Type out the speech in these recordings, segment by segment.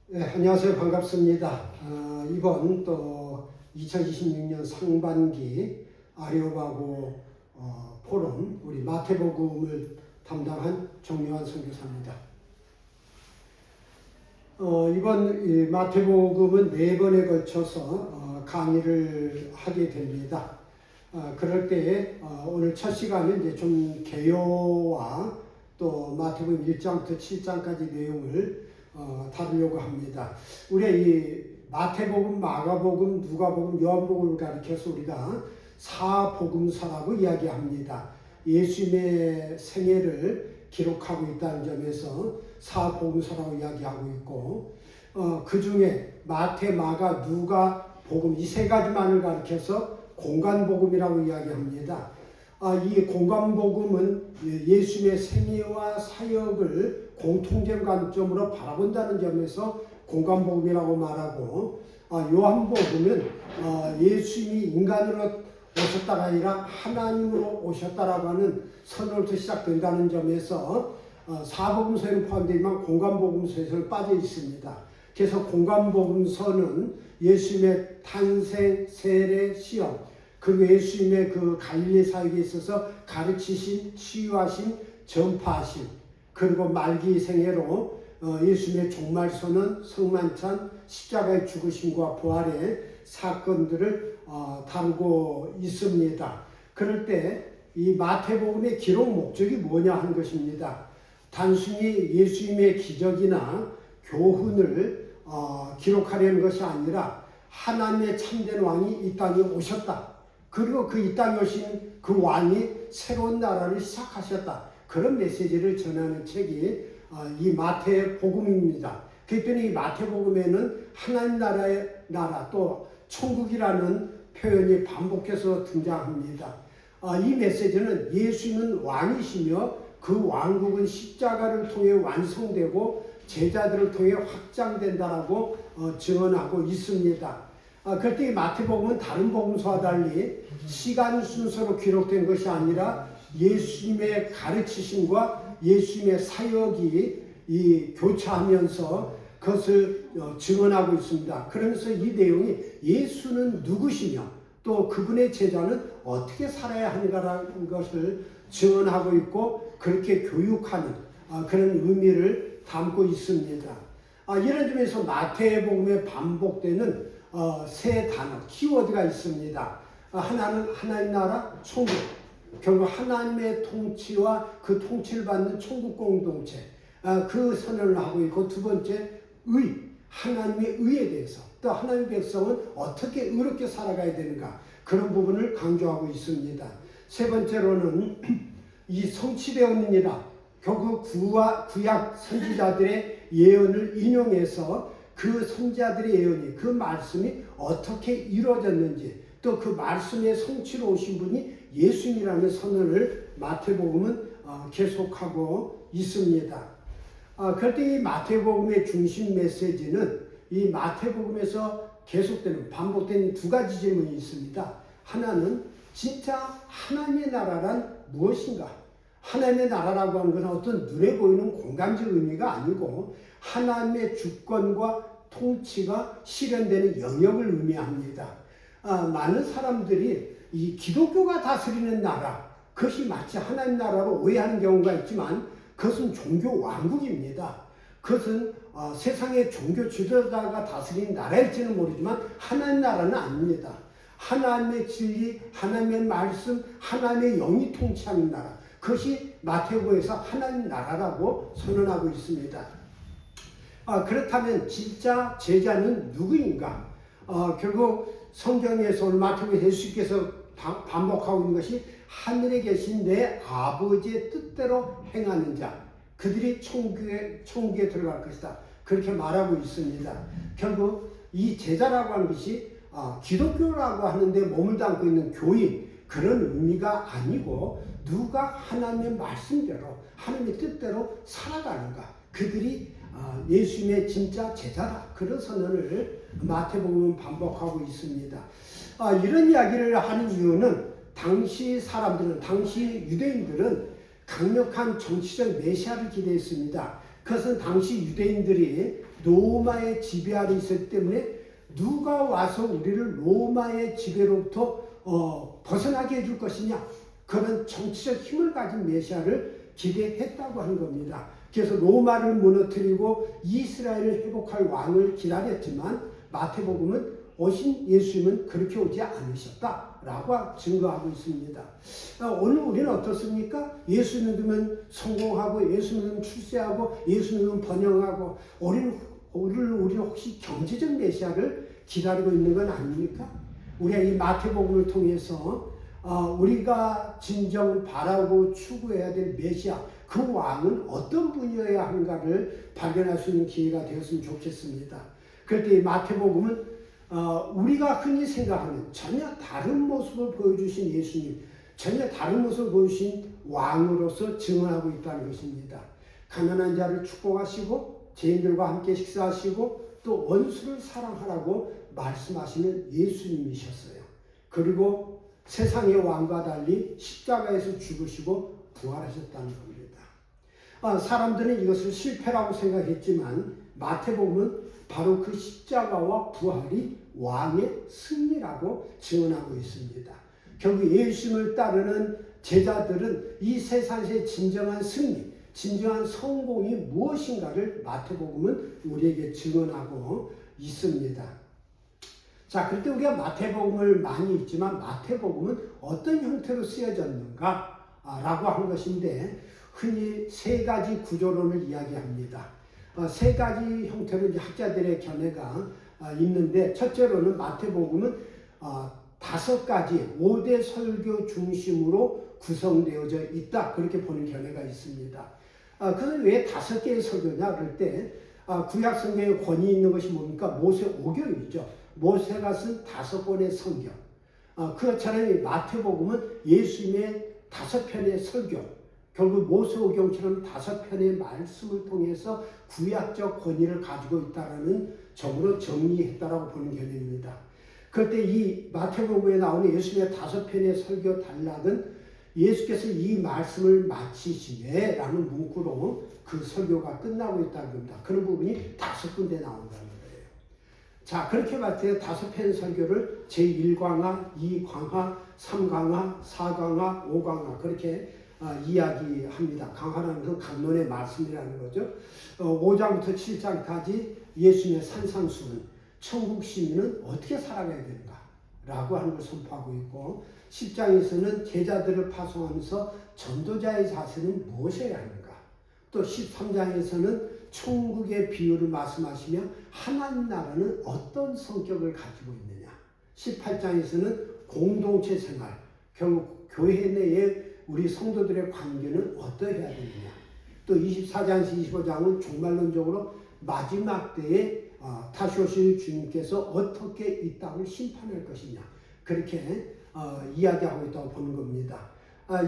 네, 안녕하세요. 반갑습니다. 이번 또 2026년 상반기 아레오바고 포럼 우리 마태복음을 담당한 정요한 선교사입니다. 이번 이 마태복음은 4번에 걸쳐서 강의를 하게 됩니다. 그럴 때에 오늘 첫 시간은 이제 좀 개요와 또 마태복음 1장부터 7장까지 내용을 다루려고 합니다. 우리가 이 마태복음, 마가복음, 누가복음, 요한복음을 가리켜서 우리가 사복음서라고 이야기합니다. 예수님의 생애를 기록하고 있다는 점에서 사복음서라고 이야기하고 있고, 그 중에 마태, 마가, 누가, 복음 이 세 가지만을 가리켜서 공간복음이라고 이야기합니다. 이 공간복음은 예수님의 생애와 사역을 공통된 관점으로 바라본다는 점에서 공간복음이라고 말하고, 요한복음은 예수님이 인간으로 오셨다가 아니라 하나님으로 오셨다라고 하는 선언부터 시작된다는 점에서 사복음서에는 포함되지만 공간복음서에서 빠져 있습니다. 그래서 공간복음서는 예수님의 탄생, 세례, 시험, 그리고 예수님의 그 갈릴리 사역에 있어서 가르치신, 치유하신, 전파하신, 그리고 말기 생애로 예수님의 종말선언, 성만찬, 십자가의 죽으심과 부활의 사건들을 다루고 있습니다. 그럴 때 이 마태복음의 기록 목적이 뭐냐 하는 것입니다. 단순히 예수님의 기적이나 교훈을 기록하려는 것이 아니라 하나님의 참된 왕이 이 땅에 오셨다. 그리고 그 이 땅에 오신 그 왕이 새로운 나라를 시작하셨다. 그런 메시지를 전하는 책이 이 마태복음입니다. 그렇기 때문에 이 마태복음에는 하나님 나라의 나라 또 천국이라는 표현이 반복해서 등장합니다. 이 메시지는 예수님은 왕이시며 그 왕국은 십자가를 통해 완성되고 제자들을 통해 확장된다라고 증언하고 있습니다. 그럴 때 이 마태복음은 다른 복음서와 달리 시간 순서로 기록된 것이 아니라 예수님의 가르치심과 예수님의 사역이 교차하면서 그것을 증언하고 있습니다. 그러면서 이 내용이 예수는 누구시며 또 그분의 제자는 어떻게 살아야 하는가라는 것을 증언하고 있고 그렇게 교육하는 그런 의미를 담고 있습니다. 이런 점에서 마태복음에 반복되는 세 단어, 키워드가 있습니다. 하나는 하나님 나라, 천국, 결국 하나님의 통치와 그 통치를 받는 천국 공동체, 그 선언을 하고 있고, 두 번째, 의, 하나님의 의에 대해서, 또 하나님의 백성은 어떻게 의롭게 살아가야 되는가, 그런 부분을 강조하고 있습니다. 세 번째로는 이 성취되었느니라, 결국 구약 선지자들의 예언을 인용해서 그 선지자들의 예언이, 그 말씀이 어떻게 이루어졌는지, 또 그 말씀의 성취로 오신 분이 예수님이라는 선언을 마태복음은 계속하고 있습니다. 그럴 때 이 마태복음의 중심 메시지는 이 마태복음에서 계속되는 반복되는 두 가지 질문이 있습니다. 하나는 진짜 하나님의 나라란 무엇인가? 하나님의 나라라고 하는 것은 어떤 눈에 보이는 공간적 의미가 아니고 하나님의 주권과 통치가 실현되는 영역을 의미합니다. 많은 사람들이 이 기독교가 다스리는 나라, 그것이 마치 하나님 나라로 오해하는 경우가 있지만 그것은 종교 왕국입니다. 그것은 세상의 종교 지도자가 다스리는 나라일지는 모르지만 하나님 나라는 아닙니다. 하나님의 진리, 하나님의 말씀, 하나님의 영이 통치하는 나라, 그것이 마태복음에서 하나님 나라라고 선언하고 있습니다. 그렇다면 진짜 제자는 누구인가? 결국 성경에서 오늘 마태복음 예수께서 반복하고 있는 것이 하늘에 계신 내 아버지의 뜻대로 행하는 자, 그들이 천국에 들어갈 것이다. 그렇게 말하고 있습니다. 결국 이 제자라고 하는 것이 기독교라고 하는데 몸을 담고 있는 교인, 그런 의미가 아니고 누가 하나님의 말씀대로 하나님의 뜻대로 살아가는가, 그들이 예수님의 진짜 제자다. 그런 선언을 마태복음은 반복하고 있습니다. 이런 이야기를 하는 이유는 당시 사람들은, 당시 유대인들은 강력한 정치적 메시아를 기대했습니다. 그것은 당시 유대인들이 로마의 지배 아래 있었기 때문에 누가 와서 우리를 로마의 지배로부터 벗어나게 해줄 것이냐, 그런 정치적 힘을 가진 메시아를 기대했다고 하는 겁니다. 그래서 로마를 무너뜨리고 이스라엘을 회복할 왕을 기다렸지만 마태복음은 오신 예수님은 그렇게 오지 않으셨다라고 증거하고 있습니다. 오늘 우리는 어떻습니까? 예수 믿으면 성공하고, 예수 믿으면 출세하고, 예수 믿으면 번영하고, 우리는 혹시 경제적 메시아를 기다리고 있는 건 아닙니까? 우리가 이 마태복음을 통해서 우리가 진정 바라고 추구해야 될 메시아, 그 왕은 어떤 분이어야 하는가를 발견할 수 있는 기회가 되었으면 좋겠습니다. 그럴 때 이 마태복음은 우리가 흔히 생각하는 전혀 다른 모습을 보여주신 예수님, 전혀 다른 모습을 보여주신 왕으로서 증언하고 있다는 것입니다. 가난한 자를 축복하시고 죄인들과 함께 식사하시고 또 원수를 사랑하라고 말씀하시는 예수님이셨어요. 그리고 세상의 왕과 달리 십자가에서 죽으시고 부활하셨다는 겁니다. 사람들은 이것을 실패라고 생각했지만 마태복음은 바로 그 십자가와 부활이 왕의 승리라고 증언하고 있습니다. 결국 예수님을 따르는 제자들은 이 세상의 진정한 승리, 진정한 성공이 무엇인가를 마태복음은 우리에게 증언하고 있습니다. 자, 그때 우리가 마태복음을 많이 읽지만 마태복음은 어떤 형태로 쓰여졌는가 라고 한 것인데, 흔히 세 가지 구조론을 이야기합니다. 세 가지 형태로 이제 학자들의 견해가 있는데, 첫째로는 마태복음은 5가지 5대 설교 중심으로 구성되어져 있다, 그렇게 보는 견해가 있습니다. 그는 왜 5개의 설교냐 그럴 때 구약 성경에 권위 있는 것이 뭡니까? 모세 오경이죠. 모세가 쓴 5권의 성경. 그것처럼 마태복음은 예수님의 5편의 설교, 결국 모세오경처럼 5편의 말씀을 통해서 구약적 권위를 가지고 있다라는 점으로 정리했다라고 보는 견해입니다. 그때 이 마태복음에 나오는 예수님의 5편의 설교 단락은 예수께서 이 말씀을 마치시네 라는 문구로 그 설교가 끝나고 있다는 겁니다. 그런 부분이 5군데 나온다는 거예요. 자, 그렇게 봤을 때 5편 설교를 제1강화, 2강화, 3강화, 4강화, 5강화 그렇게 이야기합니다. 강화라는 것은 강론의 말씀이라는 거죠. 5장부터 7장까지 예수님의 산상수훈, 천국 시민은 어떻게 살아가야 되는가 라고 하는 걸 선포하고 있고, 10장에서는 제자들을 파송하면서 전도자의 자세는 무엇이어야 하는가, 또 13장에서는 천국의 비유를 말씀하시며 하나님 나라는 어떤 성격을 가지고 있느냐, 18장에서는 공동체 생활, 결국 교회 내에 우리 성도들의 관계는 어떠해야 되느냐, 또 24장에서 25장은 종말론적으로 마지막 때에 다시 오실 주님께서 어떻게 이 땅을 심판할 것이냐, 그렇게 이야기하고 있다고 보는 겁니다.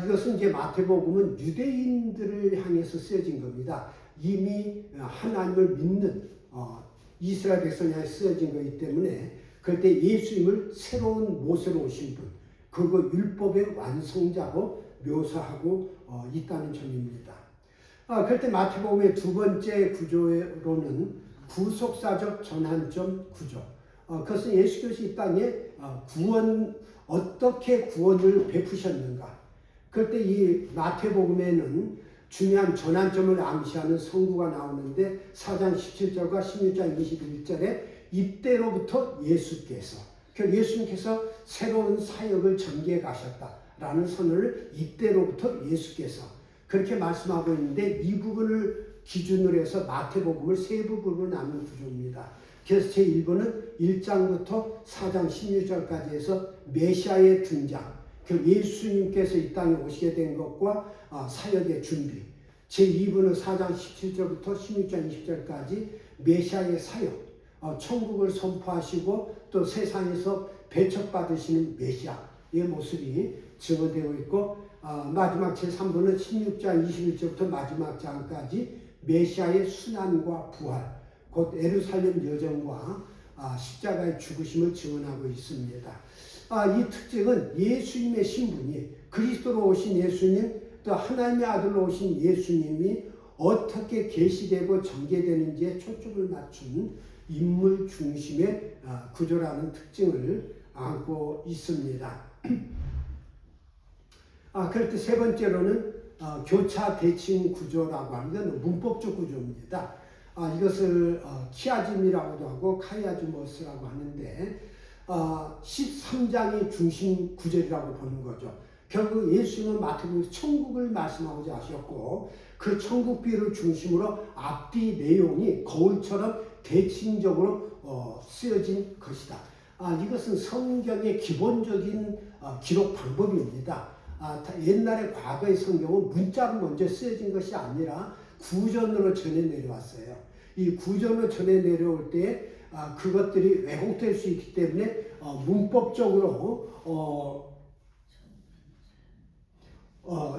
이것은 이제 마태복음은 유대인들을 향해서 쓰여진 겁니다. 이미 하나님을 믿는 이스라엘 백성에 향해 쓰여진 거기 때문에, 그럴 때 예수님을 새로운 모세로 오신 분, 그거 율법의 완성자로 묘사하고 있다는 점입니다. 그럴 때 마태복음의 두 번째 구조로는 구속사적 전환점 구조. 그것은 예수께서 이 땅에 어떻게 구원을 베푸셨는가. 그럴 때 이 마태복음에는 중요한 전환점을 암시하는 성구가 나오는데, 4장 17절과 16장 21절에 이때로부터 예수께서, 예수님께서 새로운 사역을 전개해 가셨다라는 선언을 이때로부터 예수께서 그렇게 말씀하고 있는데, 이 부분을 기준으로 해서 마태복음을 세 부분으로 나눈 구조입니다. 그래서 제1부는 1장부터 4장 16절까지 해서 메시아의 등장, 예수님께서 이 땅에 오시게 된 것과 사역의 준비. 제2부는 4장 17절부터 16장 20절까지 메시아의 사역, 천국을 선포하시고 또 세상에서 배척받으시는 메시아의 모습이 증언되고 있고, 마지막 제3부는 16장 21절부터 마지막 장까지 메시아의 순환과 부활, 곧 예루살렘 여정과 십자가의 죽으심을 증언하고 있습니다. 이 특징은 예수님의 신분이, 그리스도로 오신 예수님, 또 하나님의 아들로 오신 예수님이 어떻게 계시되고 전개되는지에 초점을 맞춘 인물 중심의 구조라는 특징을 안고 있습니다. 그럴 때 세 번째로는 교차 대칭 구조라고 하는 건 문법적 구조입니다. 이것을 키아즘이라고도 하고 카이아즈모스라고 하는데 13장이 중심 구절이라고 보는 거죠. 결국 예수님은 마태복음에서 천국을 말씀하고자 하셨고 그 천국 비유를 중심으로 앞뒤 내용이 거울처럼 대칭적으로 쓰여진 것이다. 이것은 성경의 기본적인 기록 방법입니다. 옛날에 과거의 성경은 문자로 먼저 쓰여진 것이 아니라 구전으로 전해 내려왔어요. 이 구전으로 전해 내려올 때 그것들이 왜곡될 수 있기 때문에 문법적으로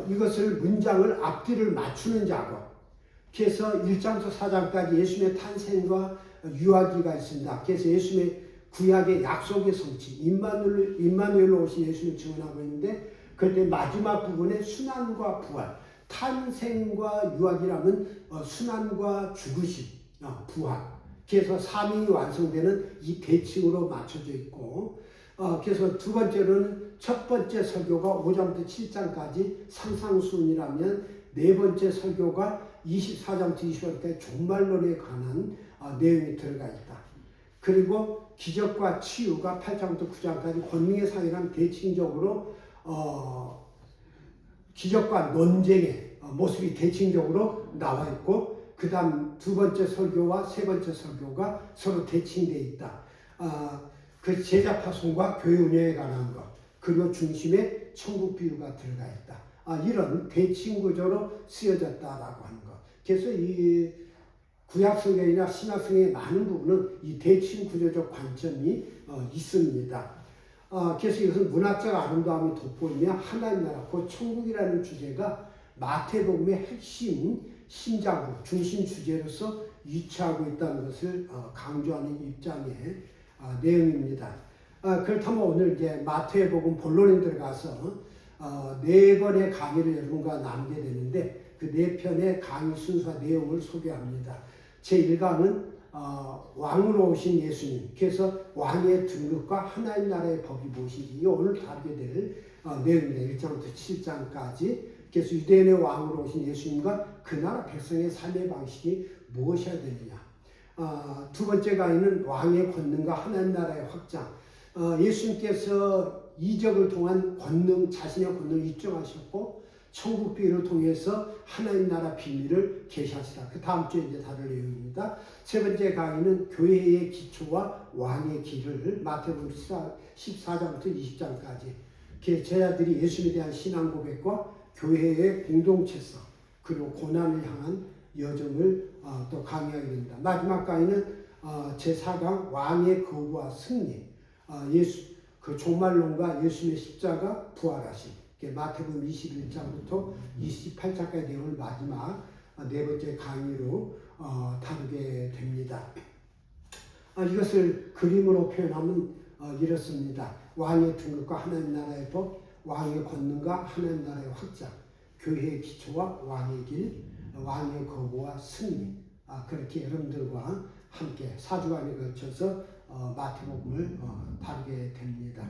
이것을 문장을 앞뒤를 맞추는 작업. 그래서 1장부터 4장까지 예수님의 탄생과 유아기가 있습니다. 그래서 예수님의 구약의 약속의 성취, 임마누엘로 오신 예수님을 증언하고 있는데 그때 마지막 부분에 순환과 부활, 탄생과 유아기라면 순환과 죽으심, 부활. 그래서 삼위이 완성되는 이 대칭으로 맞춰져 있고 그래서 두 번째로는 첫 번째 설교가 5장부터 7장까지 상상순이라면 네 번째 설교가 24장부터 28장까지 종말론에 관한 내용이 들어가 있다. 그리고 기적과 치유가 8장부터 9장까지 권능의 상이란 대칭적으로 기적과 논쟁의 모습이 대칭적으로 나와 있고 그 다음 두 번째 설교와 세 번째 설교가 서로 대칭되어 있다. 그 제자 파송과 교회 운영에 관한 것 그리고 중심에 천국 비유가 들어가 있다. 이런 대칭 구조로 쓰여졌다라고 하는 것. 그래서 이 구약 성경이나 신약 성경의 많은 부분은 이 대칭 구조적 관점이 있습니다. 그래서 이것은 문학적 아름다움이 돋보이며 하나님 나라, 곧 천국이라는 주제가 마태복음의 핵심 심장부, 중심 주제로서 위치하고 있다는 것을 강조하는 입장의 내용입니다. 그렇다면 오늘 이제 마태복음 본론에 들어가서 네 번의 강의를 여러분과 나누게 되는데 그 네 편의 강의 순서와 내용을 소개합니다. 제1강은 왕으로 오신 예수님, 그래서 왕의 등급과 하나님 나라의 법이 무엇인지 오늘 다루게 될 내용입니다. 1장부터 7장까지. 그래서 유대인의 왕으로 오신 예수님과 그 나라 백성의 삶의 방식이 무엇이어야 되느냐. 두 번째 강의는 왕의 권능과 하나님 나라의 확장. 예수님께서 이적을 통한 권능, 자신의 권능을 입증하셨고 천국 비유를 통해서 하나님 나라 비밀을 계시하시다. 그 다음 주에 이제 다룰 내용입니다. 세 번째 강의는 교회의 기초와 왕의 길을 마태복음 14장부터 20장까지 제자들이 예수님에 대한 신앙 고백과 교회의 공동체성 그리고 고난을 향한 여정을 또 강의하게 됩니다. 마지막 강의는 제4강 왕의 거부와 승리 그 종말론과 예수님의 십자가 부활하심 마태복음 21장부터 28장까지 내용을 마지막 네 번째 강의로 다루게 됩니다. 이것을 그림으로 표현하면 이렇습니다. 왕의 등급과 하나님 나라의 법, 왕의 권능과 하나님 나라의 확장, 교회의 기초와 왕의 길, 왕의 거부와 승리. 그렇게 여러분들과 함께 4주간에 걸쳐서 마태복음을 다루게 됩니다.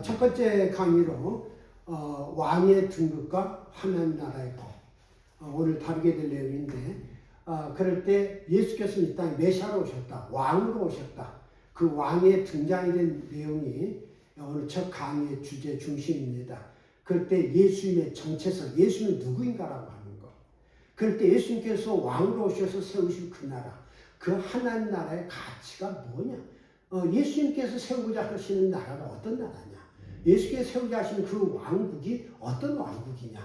첫 번째 강의로 왕의 등급과 하나님 나라의 법 오늘 다루게 될 내용인데 그럴 때 예수께서는 이 땅에 메시아로 오셨다. 왕으로 오셨다. 그 왕의 등장이 된 내용이 오늘 첫 강의의 주제 중심입니다. 그럴 때 예수님의 정체성, 예수는 누구인가라고 하는 것. 그럴 때 예수님께서 왕으로 오셔서 세우신 그 나라, 그 하나님 나라의 가치가 뭐냐? 예수님께서 세우고자 하시는 나라가 어떤 나라냐? 예수께서 세우고자 하시는 그 왕국이 어떤 왕국이냐?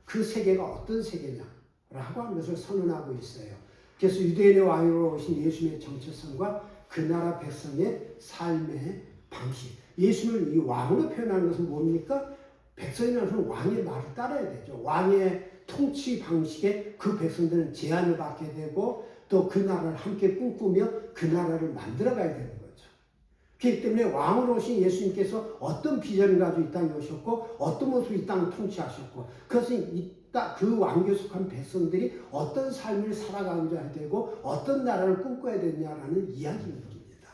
그 세계가 어떤 세계냐? 라고 하는 것을 선언하고 있어요. 그래서 유대인의 왕으로 오신 예수님의 정체성과 그 나라 백성의 삶의 방식. 예수를 이 왕으로 표현하는 것은 뭡니까? 백성이라는 왕의 말을 따라야 되죠. 왕의 통치 방식에 그 백성들은 제한을 받게 되고 또 그 나라를 함께 꿈꾸며 그 나라를 만들어 가야 되는 거죠. 그렇기 때문에 왕으로 오신 예수님께서 어떤 비전을 가지고 이 땅에 오셨고 어떤 모습으로 이 땅을 통치하셨고 그것은 그 왕국에 속한 백성들이 어떤 삶을 살아가야 되고 어떤 나라를 꿈꿔야 되냐라는 이야기인 겁니다.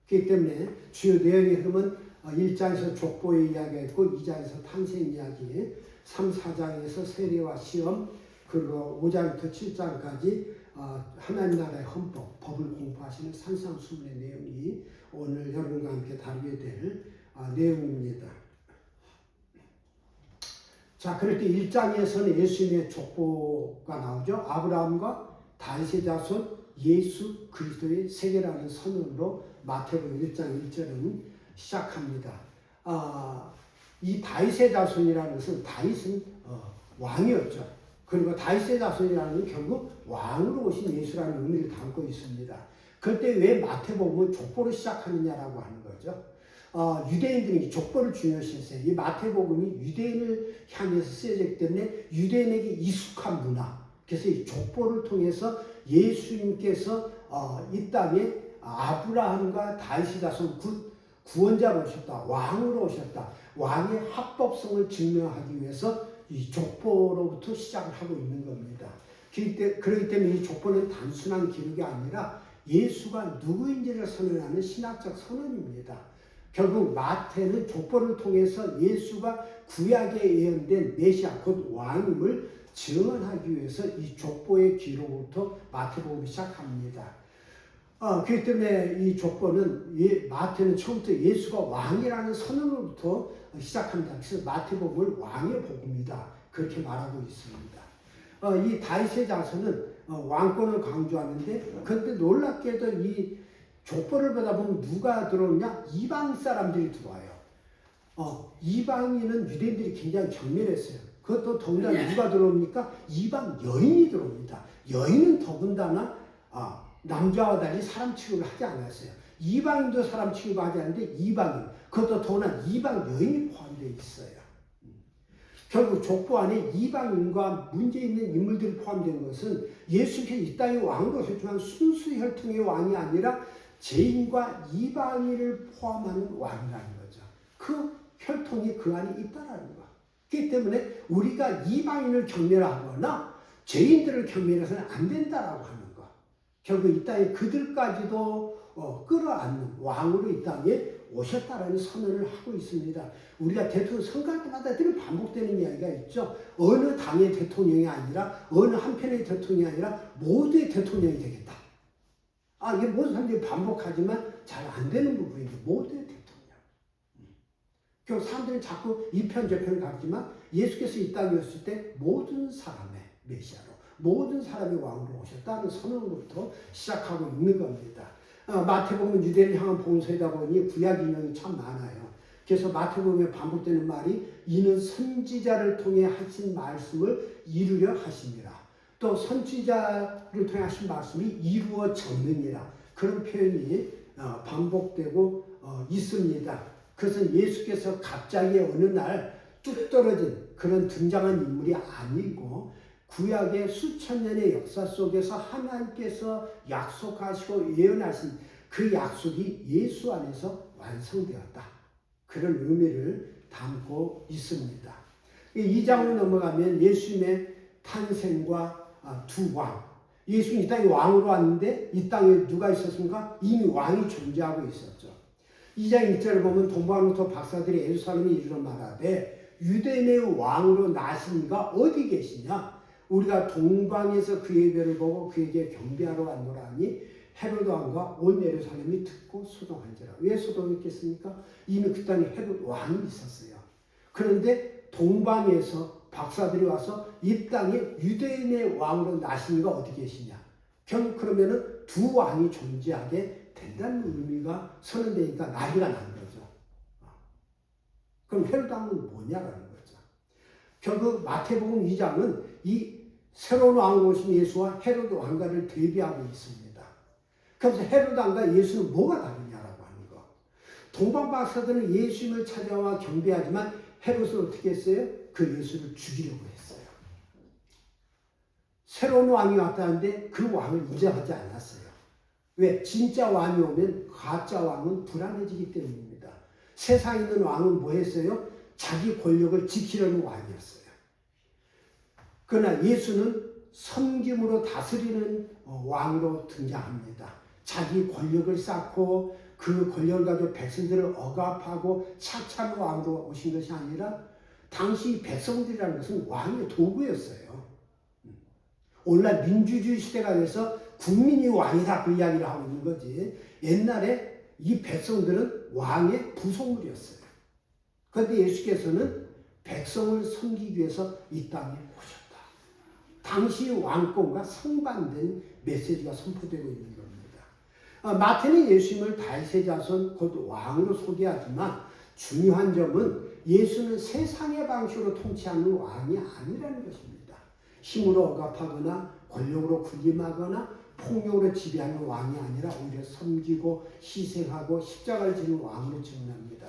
그렇기 때문에 주요 내용의 흐름은 1장에서 족보의 이야기가 있고 2장에서 탄생 이야기, 3, 4장에서 세례와 시험, 그리고 5장부터 7장까지 하나님 나라의 헌법, 법을 공부하시는 산상수훈의 내용이 오늘 여러분과 함께 다루게 될 내용입니다. 자, 그럴 때 1장에서는 예수님의 족보가 나오죠. 아브라함과 다윗의 자손 예수 그리스도의 세계라는 선언으로 마태복음 1장 1절은 시작합니다. 이 다윗의 자손이라는 것은 다윗은 왕이었죠. 그리고 다윗의 자손이라는 건 결국 왕으로 오신 예수라는 의미를 담고 있습니다. 그때 왜 마태복음은 족보로 시작하느냐라고 하는 거죠. 유대인들이 족보를 중요시했어요. 이 마태복음이 유대인을 향해서 쓰여졌기 때문에 유대인에게 익숙한 문화. 그래서 이 족보를 통해서 예수님께서 이 땅에 아브라함과 다윗의 자손 구원자로 오셨다. 왕으로 오셨다. 왕의 합법성을 증명하기 위해서 이 족보로부터 시작을 하고 있는 겁니다. 그렇기 때문에 이 족보는 단순한 기록이 아니라 예수가 누구인지를 선언하는 신학적 선언입니다. 결국 마태는 족보를 통해서 예수가 구약에 예언된 메시아 곧 왕임을 증언하기 위해서 이 족보의 기록부터 마태복음을 시작합니다. 그렇기 때문에 이 족보는 마태는 처음부터 예수가 왕이라는 선언으로부터 시작합니다. 그래서 마태복음을 왕의 복음이다 그렇게 말하고 있습니다. 이 다윗의 자손은 왕권을 강조하는데 그런데 놀랍게도 이 족보를 보다 보면 누가 들어오냐? 이방 사람들이 들어와요. 이방인은 유대인들이 굉장히 경멸했어요. 그것도 더군다나 누가 들어옵니까? 이방 여인이 들어옵니다. 여인은 더군다나 남자와 달리 사람 취급을 하지 않았어요. 이방인도 사람 취급하지 않는데 이방인, 그것도 더구나 이방 여인이 포함되어 있어요. 결국 족보 안에 이방인과 문제 있는 인물들이 포함된 것은 예수께서 이 땅의 왕으로 오셨지만 순수 혈통의 왕이 아니라 죄인과 이방인을 포함하는 왕이라는 거죠. 그 혈통이 그 안에 있다라는 거. 그렇기 때문에 우리가 이방인을 경멸하거나 죄인들을 경멸해서는 안 된다라고 하는 거. 결국 이 땅에 그들까지도 끌어안는 왕으로 이 땅에 오셨다라는 선언을 하고 있습니다. 우리가 대통령 선거할 때마다 늘 반복되는 이야기가 있죠. 어느 당의 대통령이 아니라 어느 한편의 대통령이 아니라 모두의 대통령이 되겠다. 이게 모든 사람들이 반복하지만 잘 안 되는 부분인데 모두의 대통령. 결국 사람들은 자꾸 이 편 저 편을 갖지만 예수께서 이 땅에 오셨을 때 모든 사람의 메시아로 모든 사람의 왕으로 오셨다는 선언으로부터 시작하고 있는 겁니다. 마태복음은 유대인을 향한 봉서이다 보니 구약 인용이 참 많아요. 그래서 마태복음에 반복되는 말이 이는 선지자를 통해 하신 말씀을 이루려 하심이라. 또 선지자를 통해 하신 말씀이 이루어졌느니라. 그런 표현이 반복되고 있습니다. 그것은 예수께서 갑자기 어느 날 뚝 떨어진 그런 등장한 인물이 아니고 구약의 수천 년의 역사 속에서 하나님께서 약속하시고 예언하신 그 약속이 예수 안에서 완성되었다. 그런 의미를 담고 있습니다. 2장으로 넘어가면 예수님의 탄생과 두 왕. 예수님이 이 땅에 왕으로 왔는데 이 땅에 누가 있었습니까? 이미 왕이 존재하고 있었죠. 2장 1절을 보면 동방로부터 박사들이 예루살렘에 이르러 말하되 유대인의 왕으로 나신 이가 어디 계시냐? 우리가 동방에서 그의 별을 보고 그에게 경배하러 왔노라니 헤롯 왕과 온 예루살렘이 듣고 소동한지라. 왜 소동했겠습니까? 이미 그 땅에 헤롯 왕이 있었어요. 그런데 동방에서 박사들이 와서 이 땅에 유대인의 왕으로 나신 이가 어디 계시냐? 결국 그러면은 두 왕이 존재하게 된다는 의미가 선언되니까 난리가 난 거죠. 그럼 헤롯 왕은 뭐냐라는 거죠. 결국 마태복음 2장은 이 새로운 왕으로 오신 예수와 헤롯 왕과를 대비하고 있습니다. 그래서 헤롯 왕과 예수는 뭐가 다르냐라고 하는 거. 동방 박사들은 예수님을 찾아와 경배하지만 헤롯은 어떻게 했어요? 그 예수를 죽이려고 했어요. 새로운 왕이 왔다는데 그 왕을 인정하지 않았어요. 왜? 진짜 왕이 오면 가짜 왕은 불안해지기 때문입니다. 세상에 있는 왕은 뭐 했어요? 자기 권력을 지키려는 왕이었어요. 그러나 예수는 섬김으로 다스리는 왕으로 등장합니다. 자기 권력을 쌓고 그 권력을 가지고 백성들을 억압하고 착취하는 왕으로 오신 것이 아니라 당시 백성들이라는 것은 왕의 도구였어요. 오늘날 민주주의 시대가 돼서 국민이 왕이다 그 이야기를 하고 있는 거지. 옛날에 이 백성들은 왕의 부속물이었어요. 그런데 예수께서는 백성을 섬기기 위해서 이 땅에 오셨다. 당시 왕권과 상반된 메시지가 선포되고 있는 겁니다. 마태는 예수님을 다윗의 자손 곧 왕으로 소개하지만 중요한 점은 예수는 세상의 방식으로 통치하는 왕이 아니라는 것입니다. 힘으로 억압하거나 권력으로 군림하거나 폭력으로 지배하는 왕이 아니라 오히려 섬기고 희생하고 십자가를 지는 왕으로 증언합니다.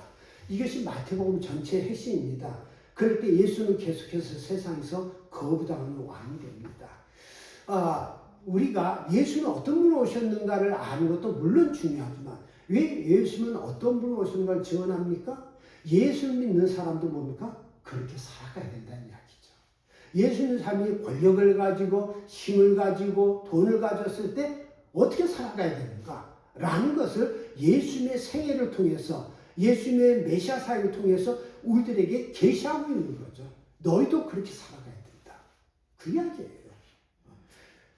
이것이 마태복음 전체의 핵심입니다. 그럴 때 예수는 계속해서 세상에서 거부당하는 왕이 됩니다. 우리가 예수는 어떤 분으로 오셨는가를 아는 것도 물론 중요하지만 왜 예수는 어떤 분으로 오셨는가를 증언합니까? 예수를 믿는 사람도 뭡니까? 그렇게 살아가야 된다는 이야기죠. 예수 믿는 사람이 권력을 가지고 힘을 가지고 돈을 가졌을 때 어떻게 살아가야 되는가? 라는 것을 예수님의 생애를 통해서 예수님의 메시아 사역을 통해서 우리들에게 계시하고 있는 거죠. 너희도 그렇게 살아가야 된다. 그 이야기예요.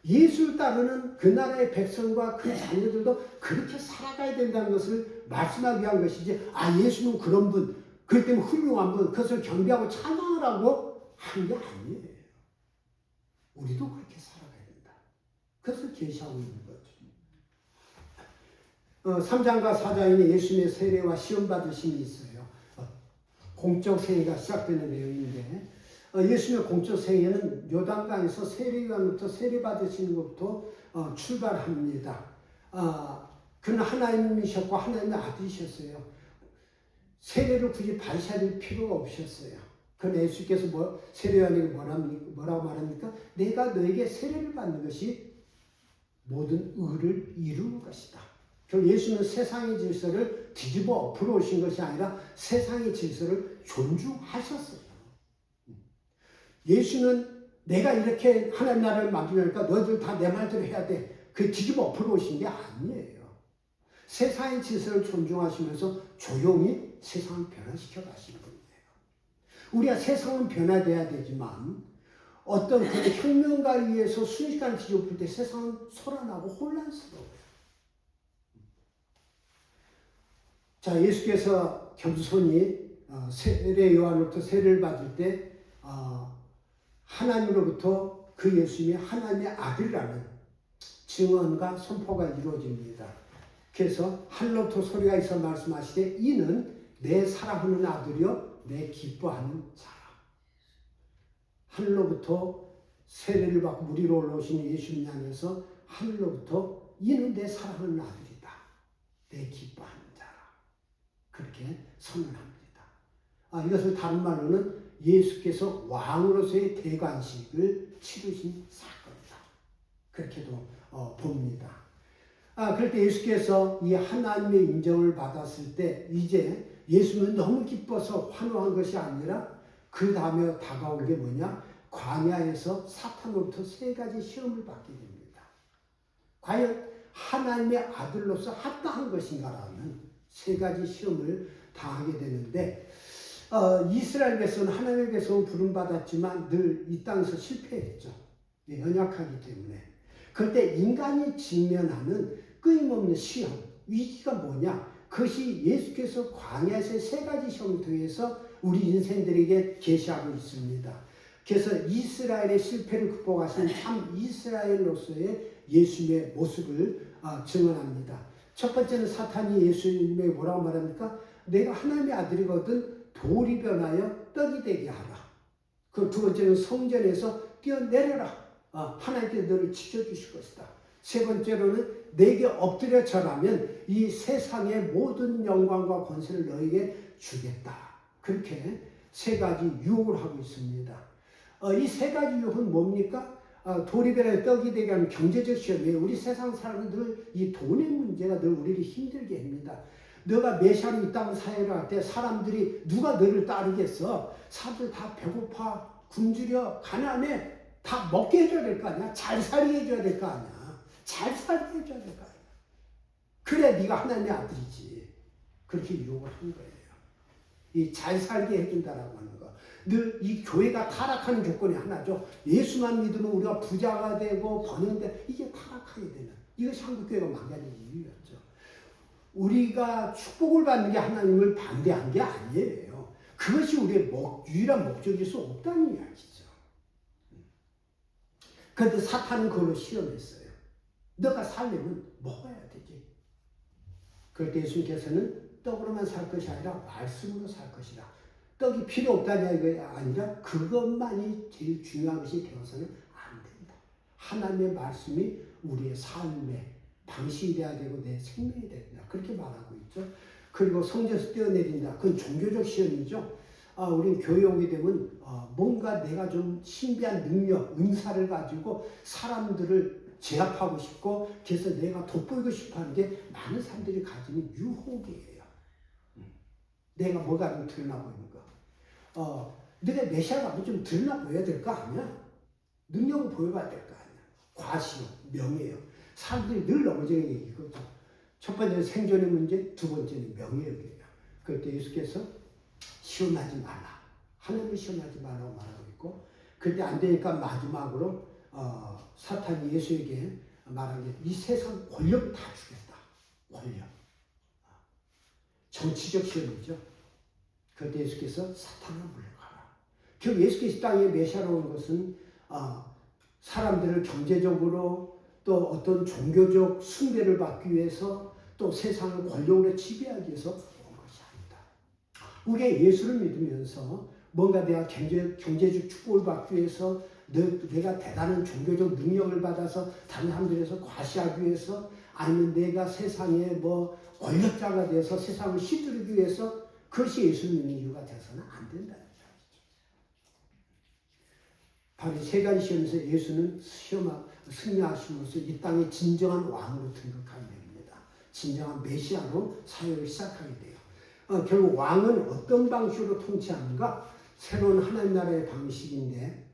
예수를 따르는 그 나라의 백성과 그 자녀들도 그렇게 살아가야 된다는 것을 말씀하기 위한 것이지, 예수는 그런 분, 그렇기 때문에 훌륭한 분, 그것을 경배하고 찬양을 하고 하는 게 아니에요. 우리도 그렇게 살아가야 된다. 그것을 계시하고 있는 거죠. 3장과 4장에는 예수님의 세례와 시험 받으심이 있어요. 공적 세례가 시작되는 내용인데, 예수님의 공적 세례는 요단강에서 세례요한부터 세례 받으시는 것부터 출발합니다. 그는 하나님이셨고 하나님의 아들이셨어요. 세례를 굳이 받으셔야 될 필요가 없으셨어요. 그런데 예수께서 세례요한에게 뭐라고 말합니까? 내가 너에게 세례를 받는 것이 모든 의를 이루는 것이다. 그럼 예수는 세상의 질서를 뒤집어 엎으러 오신 것이 아니라 세상의 질서를 존중하셨어요. 예수는 내가 이렇게 하나님 나라를 만들려니까 너희들 다 내 말대로 해야 돼. 그 뒤집어 엎으러 오신 게 아니에요. 세상의 질서를 존중하시면서 조용히 세상을 변화시켜 가시는 거예요. 우리가 세상은 변화돼야 되지만 어떤 그 혁명가를 위해서 순식간에 뒤집을 때 세상은 소란하고 혼란스러워요. 자, 예수께서 겸손히 세례 요한으로부터 세례를 받을 때 하나님으로부터 그 예수님이 하나님의 아들이라는 증언과 선포가 이루어집니다. 그래서 하늘로부터 소리가 있어 말씀하시되 이는 내 사랑하는 아들이요 내 기뻐하는 자라. 하늘로부터 세례를 받고 물 위로 올라오시는 예수님 향해서 하늘로부터 이는 내 사랑하는 아들이다. 내 기뻐하는 자라. 그렇게 선언합니다. 이것을 다른 말로는 예수께서 왕으로서의 대관식을 치르신 사건이다. 그렇게도 봅니다. 그럴 때 예수께서 이 하나님의 인정을 받았을 때 이제 예수는 너무 기뻐서 환호한 것이 아니라 그 다음에 다가온 게 뭐냐? 광야에서 사탄으로부터 3가지 시험을 받게 됩니다. 과연 하나님의 아들로서 합당한 것인가라는 3가지 시험을 당하게 되는데 이스라엘 백성은 하나님의 백성은 부름받았지만 늘 이 땅에서 실패했죠. 연약하기 때문에. 그때 인간이 직면하는 끊임없는 시험, 위기가 뭐냐? 그것이 예수께서 광야에서 3가지 시험을 통해서 우리 인생들에게 계시하고 있습니다. 그래서 이스라엘의 실패를 극복하신 참 이스라엘로서의 예수님의 모습을 증언합니다. 첫 번째는 사탄이 예수님에게 뭐라고 말합니까? 내가 하나님의 아들이거든 돌이 변하여 떡이 되게 하라. 그 두 번째는 성전에서 뛰어내려라. 하나님께서 너를 지켜주실 것이다. 세 번째로는 내게 엎드려 절하면 이 세상의 모든 영광과 권세를 너에게 주겠다. 그렇게 3가지 유혹을 하고 있습니다. 이 3가지 유혹은 뭡니까? 도리배라 떡이 되게 하는 경제적 시험이에요. 우리 세상 사람들 이 돈의 문제가 늘 우리를 힘들게 합니다. 너가 메시아로 이 땅 사회를 할 때 사람들이 누가 너를 따르겠어? 사람들 다 배고파, 굶주려, 가난해. 다 먹게 해줘야 될 거 아니야? 잘 살게 해줘야 될 거 아니야? 잘 살게 해줘야 될 거 아니야? 그래 네가 하나님의 아들이지. 그렇게 유혹을 한 거예요. 이 잘 살게 해준다라고 하는 거. 늘 이 교회가 타락하는 조건이 하나죠. 예수만 믿으면 우리가 부자가 되고 번영돼. 이게 타락하게 되는. 이것이 한국교회가 망가진 이유였죠. 우리가 축복을 받는 게 하나님을 반대한 게 아니에요. 그것이 우리의 유일한 목적일 수 없다는 이야기죠. 그런데 사탄은 그걸로 시험했어요. 너가 살려면 먹어야 되지. 그럴 때 예수님께서는 떡으로만 살 것이 아니라 말씀으로 살 것이라. 떡이 필요 없다냐 이게 아니라 그것만이 제일 중요한 것이 되어서는 안 된다. 하나님의 말씀이 우리의 삶의 방식이 돼야 되고 내 생명이 된다. 그렇게 말하고 있죠. 그리고 성전에서 뛰어내린다. 그건 종교적 시험이죠. 우린 교회 오게 되면 뭔가 내가 좀 신비한 능력, 은사를 가지고 사람들을 제압하고 싶고 그래서 내가 돋보이고 싶어 하는 게 많은 사람들이 가지는 유혹이에요. 내가 뭐가 좀 드러나 보이는 거. 내가 메시아가 뭐 좀 드러나 보여야 될 거 아니야? 능력을 보여봐야 될 거 아니야? 과시요, 명예요. 사람들이 늘 넘어지는 얘기거든. 첫 번째는 생존의 문제, 두 번째는 명예욕이에요. 그럴 때 예수께서 시험하지 말라. 하나님을 시험하지 말라고 말하고 있고, 그때 안 되니까 마지막으로 사탄이 예수에게 말한 게 이 세상 권력을 다 주겠다. 권력. 정치적 시험이죠. 그때 예수께서 사탄을 물러가라. 결국 예수께서 땅에 메시아로 온 것은 사람들을 경제적으로 또 어떤 종교적 숭배를 받기 위해서 또 세상을 권력으로 지배하기 위해서 온 것이 아니다. 우리가 예수를 믿으면서 뭔가 내가 경제적 축복을 받기 위해서 내가 대단한 종교적 능력을 받아서 다른 사람들에서 과시하기 위해서 아니면 내가 세상에 뭐 권력자가 돼서 세상을 휘두르기 위해서 그것이 예수를 믿는 이유가 돼서는 안 된다는 이야기죠. 바로 이 세 가지 시험에서 예수는 승리하심으로써 이 땅의 진정한 왕으로 등극하게 됩니다. 진정한 메시아로 사역을 시작하게 돼요. 결국 왕은 어떤 방식으로 통치하는가? 새로운 하나님 나라의 방식인데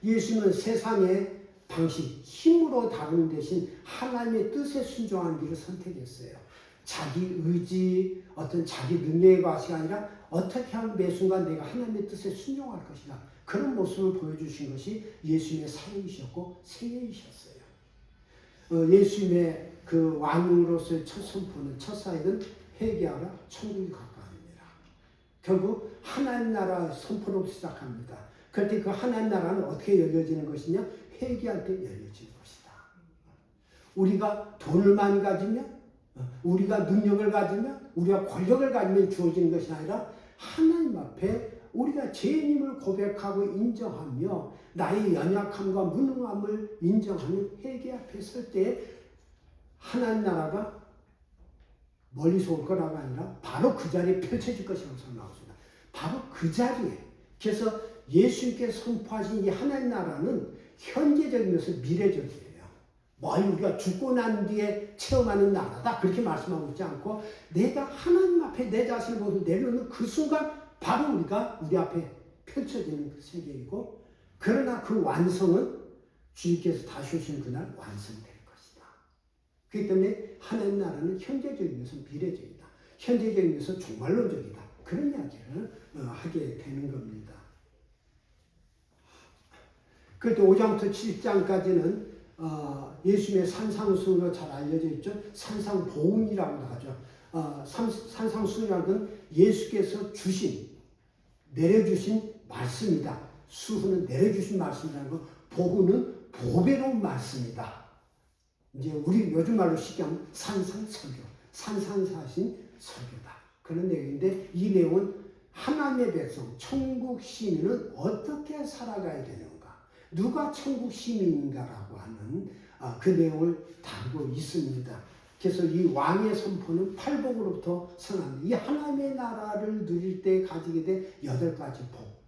예수는 세상의 방식, 힘으로 다루는 대신 하나님의 뜻에 순종하는 길을 선택했어요. 자기 의지, 어떤 자기 능력의 과시가 아니라 어떻게 하면 매 순간 내가 하나님의 뜻에 순종할 것이다. 그런 모습을 보여주신 것이 예수님의 사역이셨고 생애이셨어요. 예수님의 그 왕으로서의 첫 선포는, 첫 사역은 회개하라, 천국이 가까우니라. 결국 하나님 나라 선포로 시작합니다. 그럴 때 그 하나님 나라는 어떻게 열려지는 것이냐? 회개할 때 열려지는 것이다. 우리가 돈을 많이 가지면, 우리가 능력을 가지면, 우리가 권력을 가지면 주어지는 것이 아니라 하나님 앞에 우리가 죄인임을 고백하고 인정하며 나의 연약함과 무능함을 인정하는 회개 앞에 설 때 하나님 나라가 멀리서 올 거라가 아니라 바로 그 자리에 펼쳐질 것이라고 설명하고 있습니다. 바로 그 자리에. 그래서 예수님께서 선포하신 이 하나님 나라는 현재적이면서 미래적이에요. 우리가 죽고 난 뒤에 체험하는 나라다 그렇게 말씀하고 있지 않고 내가 하나님 앞에 내 자신을 보고 내려놓는 그 순간 바로 우리 앞에 펼쳐지는 그 세계이고 그러나 그 완성은 주님께서 다시 오시는 그날 완성될 것이다. 그렇기 때문에 하나님 나라는 현재적이면서 미래적이다. 현재적이면서 종말론적이다. 그런 이야기를 하게 되는 겁니다. 그래도 5장부터 7장까지는 예수님의 산상수훈으로 잘 알려져 있죠. 산상보훈이라고 하죠. 산상수훈이라는 건 예수께서 내려주신 말씀이다. 수훈은 내려주신 말씀이라는 거, 보훈은 보배로운 말씀이다. 이제 우리 요즘 말로 쉽게 하면 산상설교, 산상사신 설교다. 그런 내용인데 이 내용은 하나님의 백성, 천국 시민은 어떻게 살아가야 되는가, 누가 천국 시민인가라고 하는 그 내용을 다루고 있습니다. 그래서 이 왕의 선포는 팔복으로부터 선합니다. 이 하나님의 나라를 누릴 때 가지게 된 8가지 복.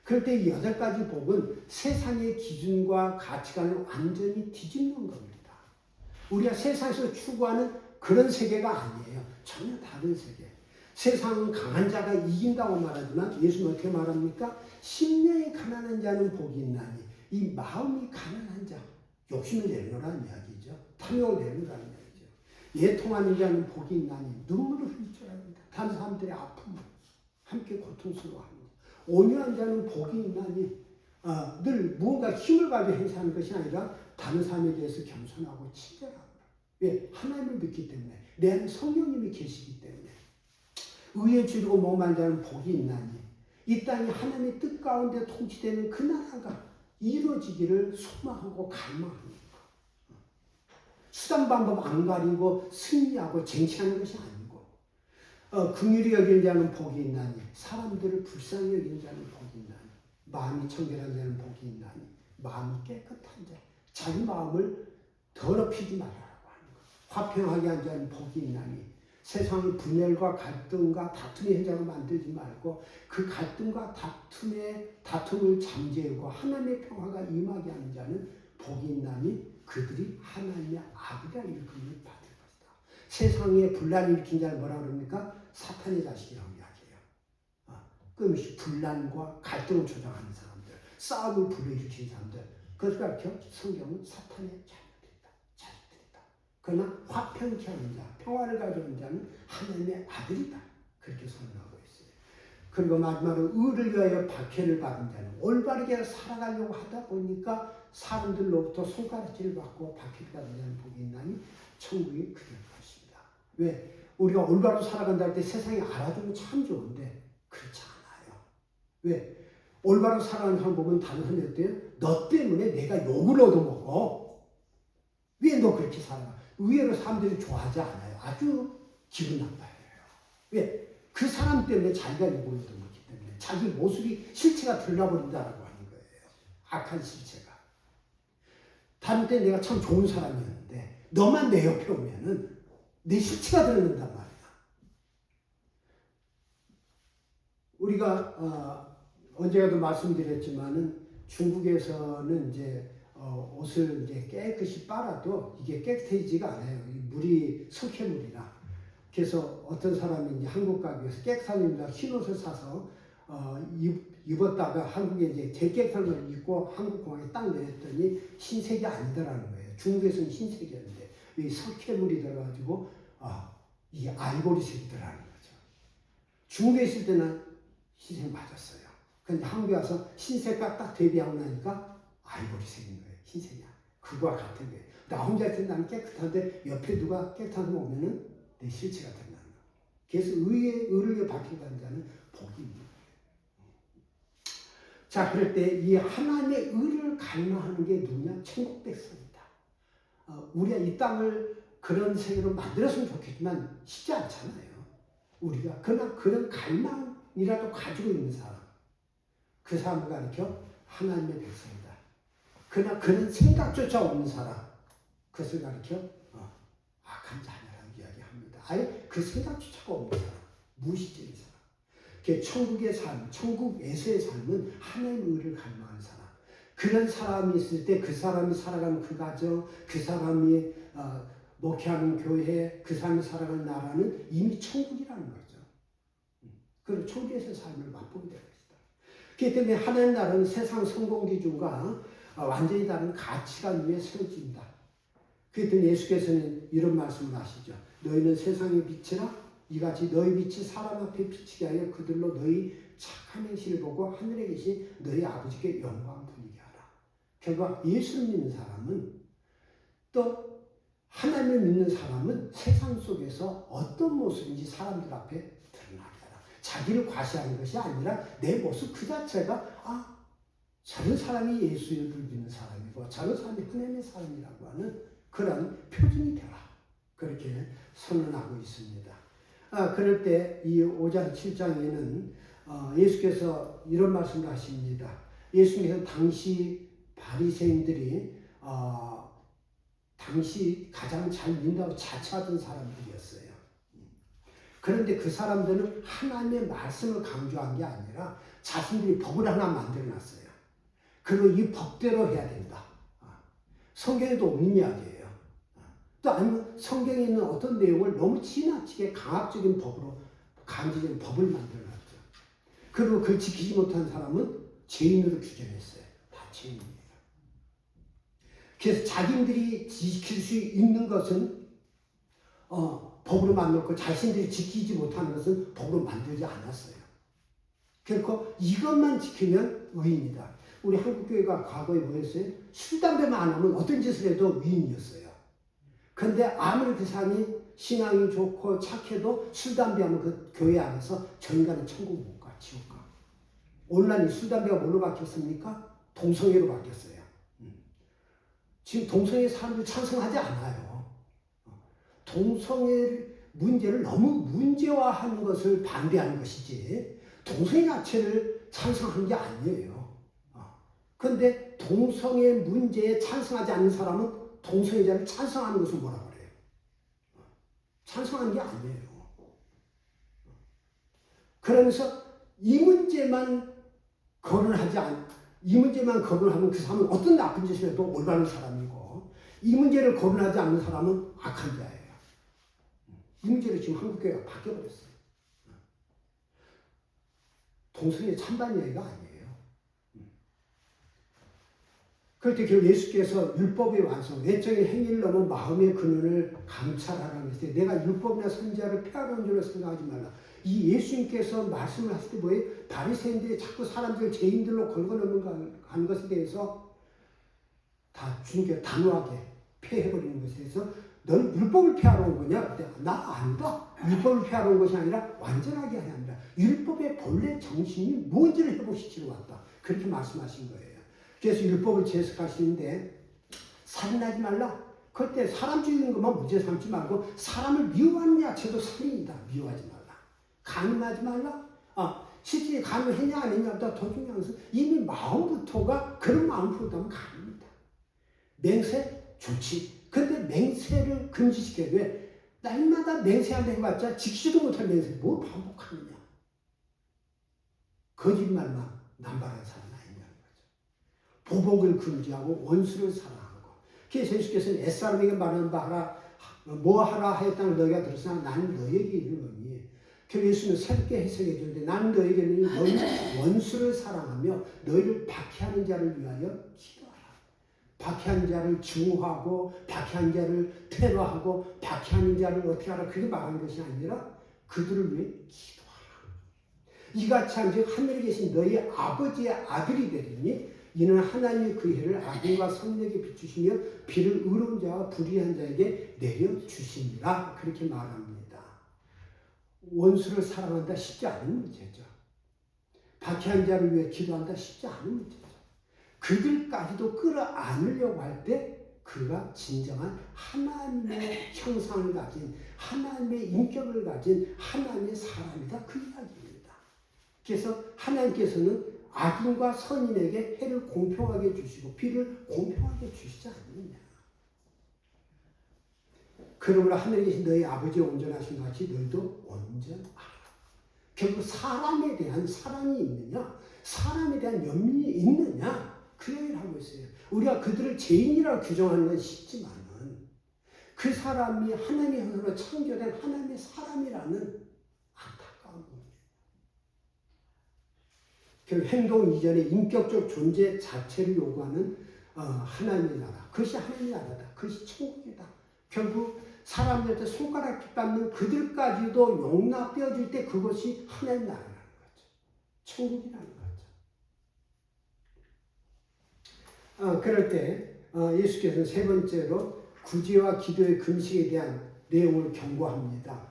그럴 때 이 8가지 복은 세상의 기준과 가치관을 완전히 뒤집는 겁니다. 우리가 세상에서 추구하는 그런 세계가 아니에요. 전혀 다른 세계. 세상은 강한 자가 이긴다고 말하지만 예수는 어떻게 말합니까? 심령이 가난한 자는 복이 있나니 이 마음이 가난한 자, 욕심을 내놓으라는 이야기죠. 탐욕을 내놓으라는 이야기죠. 애통하는 자는 복이 있나니 눈물을 흘릴 줄 압니다. 다른 사람들의 아픔을 함께 고통스러워합니다. 온유한 자는 복이 있나니 늘 무언가 힘을 가지고 행사하는 것이 아니라 다른 사람에 대해서 겸손하고 친절합니다. 왜? 하나님을 믿기 때문에 내 안에 성령님이 계시기 때문에 의에 주르고 목마른 자는 복이 있나니 이 땅이 하나님의 뜻 가운데 통치되는 그 나라가 이루어지기를 소망하고 갈망합니다. 수단 방법 안 가리고 승리하고 쟁취하는 것이 아니고 긍휼히 여기는 자는 복이 있나니 사람들을 불쌍히 여기는 자는 복이 있나니 마음이 청결한 자는 복이 있나니 마음이 깨끗한 자 자기 마음을 더럽히지 말라라고 하는 것. 화평하게 한 자는 복이 있나니 세상의 분열과 갈등과 다툼의 현장을 만들지 말고 그 갈등과 다툼을 잠재우고 하나님의 평화가 임하게 하는 자는 복이 있나니 그들이 하나님의 아들이라 일컬음을 받을 것이다. 세상에 분란을 일으킨 자를 뭐라 그럽니까? 사탄의 자식이라고 이야기해요. 끊임없이 분란과 갈등을 조장하는 사람들, 싸움을 불러일으키는 사람들, 그것을 가르쳐 성경은 사탄의 자식들이다. 그러나 화평케 하는 자, 평화를 가져오는 자는 하나님의 아들이다. 그렇게 선언하고 있어요. 그리고 마지막으로 의를 위하여 박해를 받은 자는 올바르게 살아가려고 하다 보니까 사람들로부터 손가락질을 받고 박해를 받은 자는 복이 있나니 천국이 그럴 것입니다. 왜? 우리가 올바로 살아간다 할 때 세상이 알아주면 참 좋은데 그렇지 않아요. 왜? 올바로 살아가는 방법은 다른 사람이 어때요? 너 때문에 내가 욕을 얻어먹어. 왜 너 그렇게 살아가? 의외로 사람들이 좋아하지 않아요. 아주 기분 나빠요. 왜? 그 사람 때문에 자기가 욕을 얻어먹기 때문에 자기 모습이 실체가 드러나버린다라고 하는 거예요. 악한 실체가. 다른 때 내가 참 좋은 사람이었는데 너만 내 옆에 오면은 내 실체가 드러난단 말이야. 우리가 언제가도 말씀드렸지만은 중국에서는 이제 옷을 이제 깨끗이 빨아도 이게 깨끗해지지가 않아요. 물이 석회물이라. 그래서 어떤 사람이 이제 한국 가게에서 깨끗한 흰 옷을 사서 입었다가 한국에 이제 제일 깨끗한 걸 입고 한국 공항에 딱 내렸더니 흰색이 아니더라는 거예요. 중국에서는 흰색이었는데 이 석회물이 들어가지고 이게 아이보리색이더라는 거죠. 중국에 있을 때는 흰색 맞았어요. 근데 한국에 와서 흰색과 딱 대비하고 나니까 아이보리색인 거예요. 흰색이야. 그거와 같은 거예요. 나 혼자 있을 때 나는 깨끗한데 옆에 누가 깨끗한 사람 오면은 내 실체가 드러나는 거예요. 그래서 의를 위해 박해받는 자는 복이 있는 거예요. 자, 그럴 때 이 하나님의 의를 갈망하는 게 누구냐? 천국 백성이다. 우리가 이 땅을 그런 세계로 만들었으면 좋겠지만 쉽지 않잖아요. 우리가 그러나 그런 갈망이라도 가지고 있는 사람, 그 사람을 가리켜 하나님의 백성이다. 그러나 그런 생각조차 없는 사람, 그것을 가리켜 악한 자녀라고 이야기합니다. 아예 그 생각조차가 없는 사람, 무의식적인 사람. 천국의 삶, 천국에서의 삶은 하나님의 의를 갈망하는 사람. 그런 사람이 있을 때 그 사람이 살아가는 그 가정, 그 사람이 목회하는 교회, 그 사람이 살아가는 나라는 이미 천국이라는 거죠. 그리고 천국에서의 삶을 맛보게 될 것이다. 그렇기 때문에 하나님 나라는 세상 성공 기준과 완전히 다른 가치관 위에 세워집니다. 그렇기 때문에 예수께서는 이런 말씀을 하시죠. 너희는 세상의 빛이라 이같이 너희 빛이 사람 앞에 비치게 하여 그들로 너희 착한 행실을 보고 하늘에 계신 너희 아버지께 영광 돌리게 하라. 결과 예수를 믿는 사람은 또 하나님을 믿는 사람은 세상 속에서 어떤 모습인지 사람들 앞에 드러나게 하라. 자기를 과시하는 것이 아니라 내 모습 그 자체가 저런 사람이 예수를 믿는 사람이고 저런 사람이 하나님의 사람이라고 하는 그런 표준이 되라. 그렇게 선언하고 있습니다. 그럴 때 이 5장 7장에는 예수께서 이런 말씀을 하십니다. 예수님께서 당시 바리새인들이 당시 가장 잘 믿는다고 자처하던 사람들이었어요. 그런데 그 사람들은 하나님의 말씀을 강조한 게 아니라 자신들이 법을 하나 만들어놨어요. 그리고 이 법대로 해야 된다. 성경에도 없는 이야기예요. 또 아니면 성경에 있는 어떤 내용을 너무 지나치게 강압적인 법으로 강제적인 법을 만들어놨죠. 그리고 그걸 지키지 못한 사람은 죄인으로 규정했어요. 다 죄인이에요. 그래서 자기들이 지킬 수 있는 것은 법으로 만들고 자신들이 지키지 못하는 것은 법으로 만들지 않았어요. 결코 이것만 지키면 의인이다. 우리 한국교회가 과거에 뭐였어요? 술, 담배만 안 하면 어떤 짓을 해도 의인이었어요. 그런데 아무리 그 사람이 신앙이 좋고 착해도 술, 담배하면 그 교회 안에서 저 인간은 천국 못 가, 지옥 가. 오늘날 술, 담배가 뭘로 바뀌었습니까? 동성애로 바뀌었어요. 지금 동성애 사람들 찬성하지 않아요. 동성애 문제를 너무 문제화하는 것을 반대하는 것이지 동성애 자체를 찬성하는 게 아니에요. 그런데 동성애 문제에 찬성하지 않는 사람은 동성애자를 찬성하는 것을 뭐라 그래요? 찬성하는 게 아니에요. 그러면서 이 문제만 거론하면 그 사람은 어떤 나쁜 짓을 해도 올바른 사람이고 이 문제를 거론하지 않는 사람은 악한 자예요. 이 문제로 지금 한국교회가 바뀌어버렸어요. 동성애 참반 얘기가 아니에요. 그럴 때 결국 예수께서 율법의 완성, 외적인 행위를 넘은 마음의 근원을 감찰하라는 것에 내가 율법이나 선지자를 폐하러 온 줄로 생각하지 말라. 이 예수님께서 말씀을 하실 때 뭐예요? 바리새인들이 자꾸 사람들 죄인들로 걸어놓는 것에 대해서 다 주님께 단호하게 폐해버리는 것에 대해서 너는 율법을 폐하러 온 거냐? 나 아니다. 율법을 폐하러 온 것이 아니라 완전하게 해야 한다. 율법의 본래 정신이 뭔지를 해보시기로 왔다. 그렇게 말씀하신 거예요. 그래서 율법을 재해석하시는데 살인하지 말라. 그때 사람 죽이는 것만 문제 삼지 말고 사람을 미워하는 자체도 살인이다. 미워하지 말라. 간음하지 말라. 실제 간음했냐 안 했냐보다 더 중요한 것은 이미 마음부터가 그런 마음으로 하면 간음이다. 맹세 좋지. 근데 맹세를 금지시켜야 돼. 날마다 맹세한다 해봤자 지키지도 못할 맹세 뭘 반복하느냐. 거짓말만 남발한 사람 아니냐는 거죠. 보복을 금지하고 원수를 사랑하고. 그래서 예수께서는 옛사람에게 말하는 바 하라, 뭐 하라 하였다는 너희가 들었으나 나는 너희에게 이르노니. 그래서 예수는 새롭게 해석해 주는데 나는 너희에게 이르노니 너희 원수를 사랑하며 너희를 박해하는 자를 위하여 기도하라. 박해하는 자를 증오하고 박해하는 자를 테러하고 박해하는 자를 어떻게 하라 그렇게 말하는 것이 아니라 그들을 위해 기도하라. 이같이 한즉 하늘에 계신 너희 아버지의 아들이 되리니 이는 하나님이 그 해를 악인과 선인에게 비추시며 비를 의로운 자와 불의한 자에게 내려주시니라 그렇게 말합니다. 원수를 사랑한다 쉽지 않은 문제죠. 박해한 자를 위해 기도한다 쉽지 않은 문제죠. 그들까지도 끌어안으려고 할 때 그가 진정한 하나님의 형상을 가진 하나님의 인격을 가진 하나님의 사람이다 그 이야기입니다. 그래서 하나님께서는 악인과 선인에게 해를 공평하게 주시고 비를 공평하게 주시지 않느냐. 그러므로 하늘에 계신 너희 아버지의 온전하신 같이 너희도 온전하라. 결국 사람에 대한 사랑이 있느냐, 사람에 대한 연민이 있느냐 그 얘기를 하고 있어요. 우리가 그들을 죄인이라고 규정하는 건 쉽지만은 그 사람이 하나님의 형상으로 창조된 하나님의 사람이라는 안타까운 겁니다. 결국 행동 이전에 인격적 존재 자체를 요구하는 하나님의 나라. 그것이 하나님의 나라다. 그것이 천국이다. 결국 사람들한테 손가락 밟는 그들까지도 용납되어질 때 그것이 하나님의 나라라는 거죠. 천국이라는 거죠. 그럴 때 예수께서는 세 번째로 구제와 기도의 금식에 대한 내용을 경고합니다.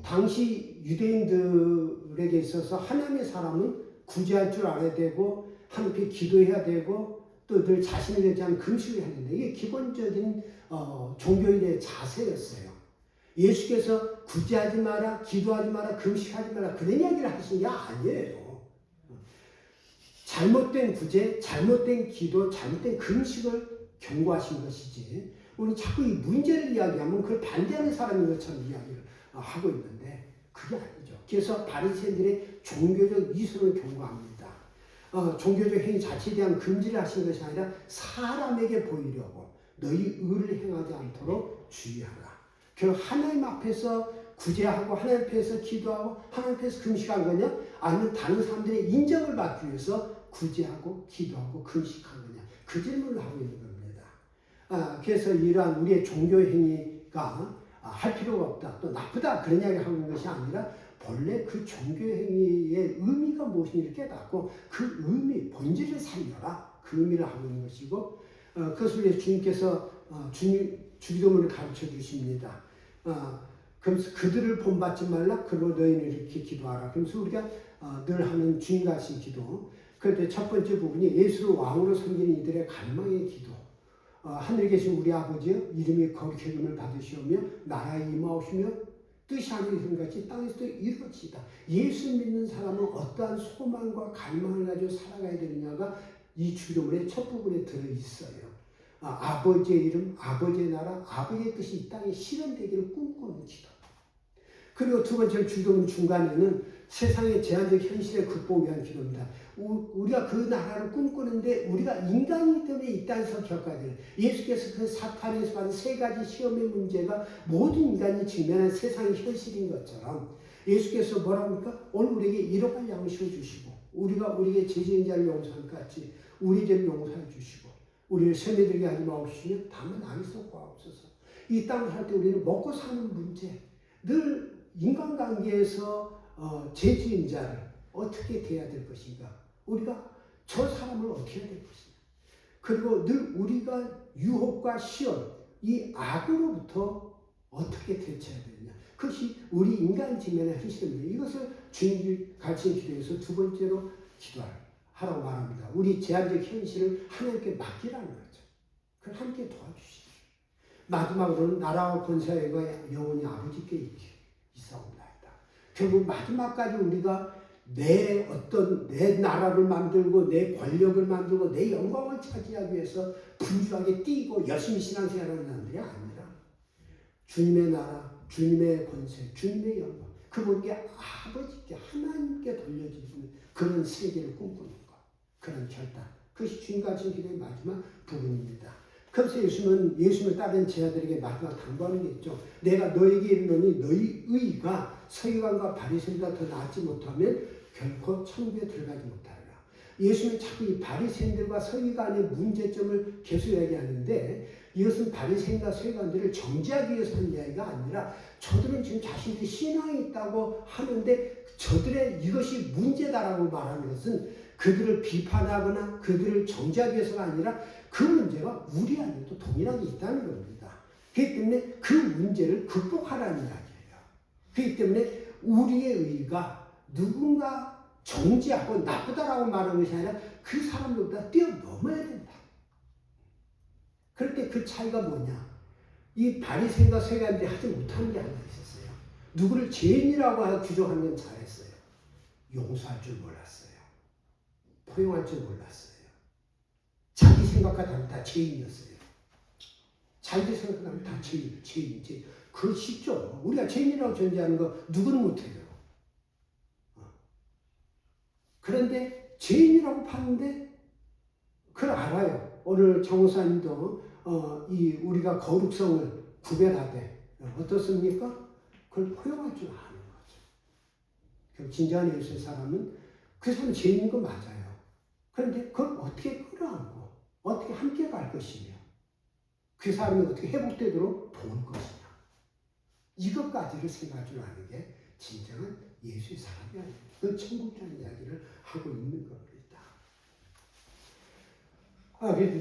당시 유대인들에게 있어서 하나님의 사람은 구제할 줄 알아야 되고 하나님께 기도해야 되고 또 늘 자신을 대한 금식을 해야 된다. 이게 기본적인 종교인의 자세였어요. 예수께서 구제하지 마라, 기도하지 마라, 금식하지 마라 그런 이야기를 하신 게 아니에요. 잘못된 구제, 잘못된 기도, 잘못된 금식을 경고하신 것이지 우리 자꾸 이 문제를 이야기하면 그걸 반대하는 사람인 것처럼 이야기를 하고 있는데 그게 아니죠. 그래서 바리새인들의 종교적 이성을 경고합니다. 종교적 행위 자체에 대한 금지를 하신 것이 아니라 사람에게 보이려고 너희 의를 행하지 않도록 주의하라. 결국 하나님 앞에서 구제하고 하나님 앞에서 기도하고 하나님 앞에서 금식한 거냐? 아니면 다른 사람들의 인정을 받기 위해서 구제하고 기도하고 금식한 거냐? 그 질문을 하고 있는 겁니다. 그래서 이러한 우리의 종교 행위가 할 필요가 없다, 또 나쁘다 그런 이야기를 하고 있는 것이 아니라 본래 그 종교 행위의 의미가 무엇인지를 깨닫고 그 의미, 본질을 살려라, 그 의미를 하고 있는 것이고, 그것을 위해 주님께서 주기도문을 가르쳐 주십니다. 그러면서 그들을 본받지 말라, 그로 너희는 이렇게 기도하라. 그러면서 우리가 늘 하는 주님 가신 기도, 그런데 첫 번째 부분이 예수를 왕으로 섬기는 이들의 갈망의 기도. 하늘에 계신 우리 아버지여, 이름이 거룩해짐을 받으시오며 나라에 임하오시며 뜻이 하늘에서 같이 땅에서도 이루어지다. 예수 믿는 사람은 어떠한 소망과 갈망을 가지고 살아가야 되느냐가 이 주기도문의 첫 부분에 들어있어요. 아버지의 이름, 아버지의 나라, 아버지의 뜻이 이 땅에 실현되기를 꿈꾸는 기도. 그리고 두 번째로 주기도문 중간에는 세상의 제한적 현실의 극복을 위한 기도입니다. 우리가 그 나라를 꿈꾸는데 우리가 인간이기 때문에 이 땅에서 겪어야 돼요. 예수께서 그 사탄에서 받은 세 가지 시험의 문제가 모든 인간이 직면한 세상의 현실인 것처럼 예수께서 뭐라 합니까? 오늘 우리에게 1억을 양식을 주시고 우리에게 죄지은 자를 용서할 것 같이 우리 죄를 용서해 주시고 우리를 세매들게 하지 마옵시며 다만 악에서 구하옵소서. 이 땅을 살 때 우리는 먹고 사는 문제, 늘 인간관계에서 죄지은 자를 어떻게 대해야 될 것인가, 우리가 저 사람을 어떻게 해야 될 것인가, 그리고 늘 우리가 유혹과 시험, 이 악으로부터 어떻게 대처해야 되느냐, 그것이 우리 인간 직면의 현실입니다. 이것을 주님이 가르친 기도에서 두 번째로 기도하라고 말합니다. 우리 제한적 현실을 하나님께 맡기라는 거죠. 그걸 함께 도와주시죠. 마지막으로는 나라와 권세가 영원히 아버지께 있사옵나이다. 결국 마지막까지 우리가 내 나라를 만들고 내 권력을 만들고 내 영광을 차지하기 위해서 분주하게 뛰고 열심히 신앙생활하는 사람들이 아니라 주님의 나라, 주님의 권세, 주님의 영광, 그분께 아버지께 하나님께 돌려주는 그런 세계를 꿈꾸는 것, 그런 결단, 그것이 주님 가르친 기도의 마지막 부분입니다. 그래서 예수님을 따르는 제자들에게 마지막 당부하는 게 있죠. 내가 너에게 이르노니 너희 의가 서기관과 바리새인보다 더 낫지 못하면 결코 천국에 들어가지 못하리라. 예수님은 자꾸 이 바리새인들과 서기관의 문제점을 계속 이야기하는데 이것은 바리새인과 서기관들을 정죄하기 위해서 하는 이야기가 아니라 저들은 지금 자신들이 신앙이 있다고 하는데 저들의 이것이 문제다라고 말하는 것은 그들을 비판하거나 그들을 정죄하기 위해서가 아니라 그 문제가 우리 안에도 동일하게 있다는 겁니다. 그렇기 때문에 그 문제를 극복하라는 이야기예요. 그렇기 때문에 우리의 의가 누군가 정죄하고 나쁘다라고 말하는 것이 아니라 그 사람들보다 뛰어넘어야 된다. 그럴 때 그 차이가 뭐냐? 이 바리새인과 서기관들이 하지 못하는 게 하나 있었어요. 누구를 죄인이라고 규정하는 건 잘했어요. 용서할 줄 몰랐어요. 포용할 줄 몰랐어요. 자기 생각과 다르면 다 죄인이었어요. 자기들 생각하면 다 죄인. 그거 쉽죠. 우리가 죄인이라고 존재하는 거 누구는 못해요. 그런데 죄인이라고 파는데 그걸 알아요. 오늘 정우사님도 우리가 거룩성을 구별하되 어떻습니까? 그걸 포용할 줄 아는 거죠. 진정한 예수의 사람은 그 사람은 죄인인 거 맞아요. 그런데 그걸 어떻게 끌어안고 어떻게 함께 갈 것이며 그 사람이 어떻게 회복되도록 도울 것이냐, 이것까지를 생각할 줄 아는 게 진정한 예수의 사람이 아닙니다. 그 천국이라는 이야기를 하고 있는 겁니다.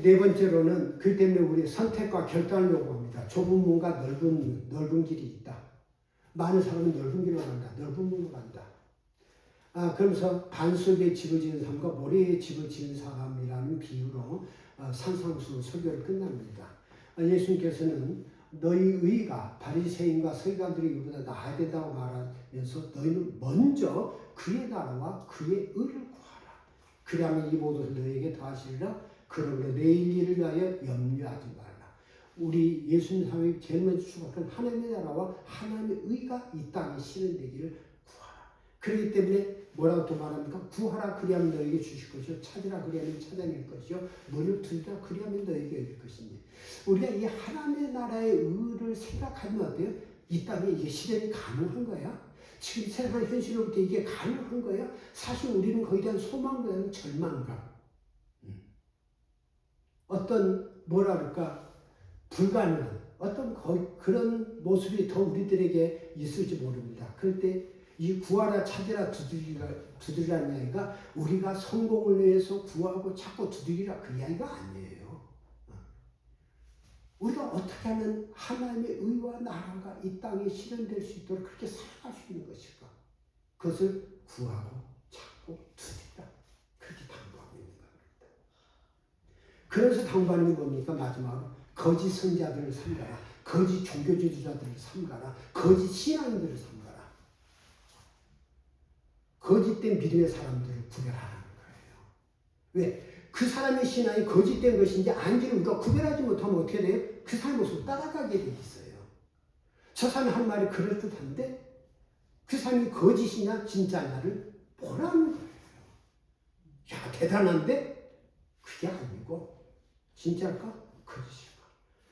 네 번째로는 그 때문에 우리 선택과 결단을 요구합니다. 좁은 문과 넓은 길이 있다. 많은 사람은 넓은 길로 간다. 넓은 문으로 간다. 그러면서 반석에 집을 지은 사람과 모래에 집을 지은 사람이라는 비유로 산상수 설교를 끝납니다. 예수님께서는 너희 의가 바리새인과 서기관들의 의보다 나아야 된다고 말하면서 너희는 먼저 그의 나라와 그의 의를 구하라. 그리하면 이 모든 너희에게 더하시리라. 그러므로 내일 일을 위하여 염려하지 말라. 우리 예수님 사람이 제일 먼저 추구하는 하나님의 나라와 하나님의 의가 이 땅에 실현되기를 구하라. 그렇기 때문에 뭐라고 또 말합니까? 구하라 그리하면 너에게 주실 것이요 찾으라 그리하면 찾아낼 것이요 문을 두드리라 그리하면 너에게 열릴 것이니 우리가 이 하나님의 나라의 의를 생각하면 어때요? 이 땅에 이게 실현이 가능한 거야? 지금 세상 현실로부터 이게 가능한 거야? 사실 우리는 거기에 대한 소망보다는 절망감, 어떤 뭐라 그럴까 불가능한 어떤 그런 모습이 더 우리들에게 있을지 모릅니다. 그럴 때 이 구하라 찾으라 두드리라는 이야기가 우리가 성공을 위해서 구하고 찾고 두드리라 그 이야기가 아니에요. 우리가 어떻게 하면 하나님의 의와 나라가 이 땅에 실현될 수 있도록 그렇게 살아갈 수 있는 것일까? 그것을 구하고 찾고 두드리라 그렇게 당부하고 있는 겁니다. 그래서 당부하는 게 뭡니까? 마지막으로 거짓 선자들을 삼가라, 거짓 종교 지도자들을 삼가라, 거짓 신앙인들을 삼가라. 거짓된 믿음의 사람들을 구별하라는 거예요. 왜? 그 사람의 신앙이 거짓된 것인지 아닌지를 우리가 구별하지 못하면 어떻게 돼요? 그 사람의 모습을 따라가게 돼 있어요. 저 사람이 한 말이 그럴듯한데 그 사람이 거짓이냐 진짜냐를 보라는 거예요. 야 대단한데 그게 아니고 진짜일까? 거짓일까?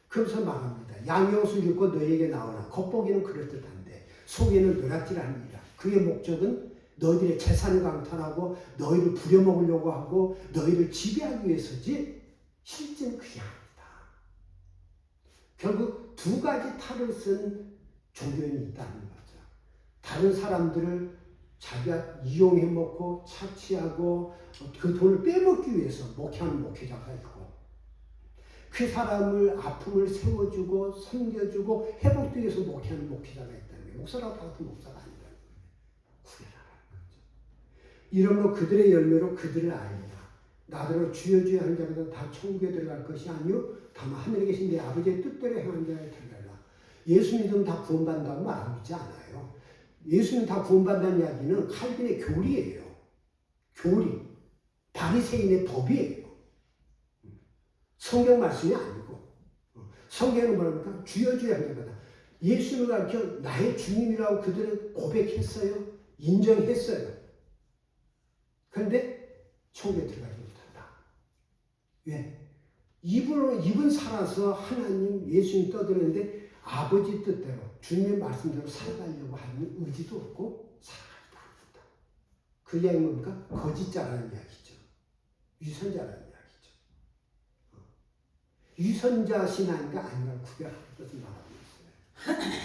그래서 말합니다. 양이 옷을 입고 너에게 나오나 겉보기는 그럴듯한데 속에는 노랗지라니라. 그의 목적은 너희들의 재산을 강탈하고 너희를 부려먹으려고 하고 너희를 지배하기 위해서지 실제는 그게 아니다. 결국 두 가지 탈을 쓴 종교인이 있다는 거죠. 다른 사람들을 자기가 이용해 먹고 착취하고 그 돈을 빼먹기 위해서 목회하는 목회자가 있고 그 사람을 아픔을 세워주고 섬겨주고 회복되기 위해서 목회하는 목회자가 있다는 거예요. 목사라고 같은 목사가 아니라는 거예요. 이러므로 그들의 열매로 그들을 알리라. 나더러 주여 주여 하는 자마다 다 천국에 들어갈 것이 아니요 다만 하늘에 계신 내 아버지의 뜻대로 행하는 자를 들어가라. 예수 믿으면 다 구원받는다고 말하고 있지 않아요. 예수는 다 구원받는다는 이야기는 칼빈의 교리예요. 교리. 바리새인의 법이에요. 성경 말씀이 아니고. 성경은 뭐랍니까? 주여 주여 하는 자마다. 예수를 가르쳐 나의 주님이라고 그들은 고백했어요. 인정했어요. 그런데 천국에 들어가지 못한다. 왜? 입은 살아서 하나님 예수님 떠드는데 아버지 뜻대로 주님의 말씀대로 살아가려고 하는 의지도 없고 살아가지도 않는다. 그 이야기는 뭡니까? 거짓자라는 이야기죠. 위선자라는 이야기죠. 위선자 신앙인가 아닌가를 구별하는 것을 말하고 있어요.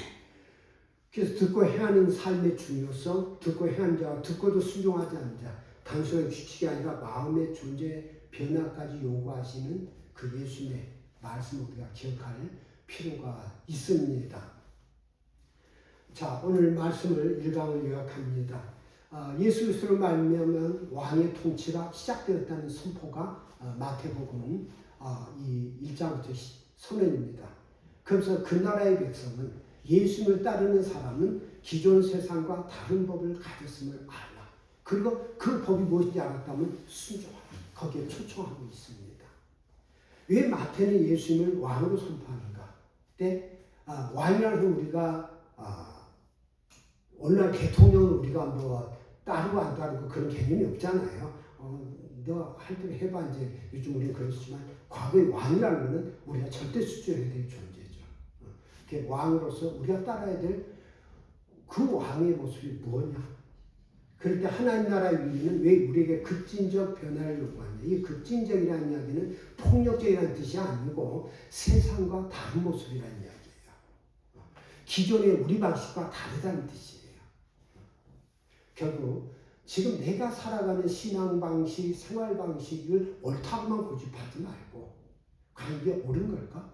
그래서 듣고 행하는 삶의 중요성, 듣고 행하는 자와 듣고도 순종하지 않는 자, 단순한 규칙이 아니라 마음의 존재 변화까지 요구하시는 그 예수님의 말씀을 우리가 기억할 필요가 있습니다. 자, 오늘 말씀을 1강을 요약합니다. 예수 그리스도로 말미암아 왕의 통치가 시작되었다는 선포가 마태복음 이 1장부터 선언입니다. 그래서 그 나라의 백성은 예수님을 따르는 사람은 기존 세상과 다른 법을 가졌음을 알라. 그리고 그 법이 무엇인지 알았다면 순종하라. 거기에 초청하고 있습니다. 왜 마태는 예수님을 왕으로 선포하는가? 그때 왕이라는 우리가 오늘날 대통령은 우리가 뭐 따르고 안 따르고 그런 개념이 없잖아요. 너 할 때 해봐 이제 요즘 우리는 그렇지만 과거의 왕이라는 것은 우리가 절대 수주해야 될 존재죠. 왕으로서 우리가 따라야 될 그 왕의 모습이 뭐냐? 그럴 때 하나님 나라의 위기는 왜 우리에게 급진적 변화를 요구하냐? 이 급진적이라는 이야기는 폭력적이라는 뜻이 아니고 세상과 다른 모습이라는 이야기예요. 기존의 우리 방식과 다르다는 뜻이에요. 결국 지금 내가 살아가는 신앙 방식, 생활 방식을 옳다고만 고집하지 말고 과연 이게 옳은 걸까?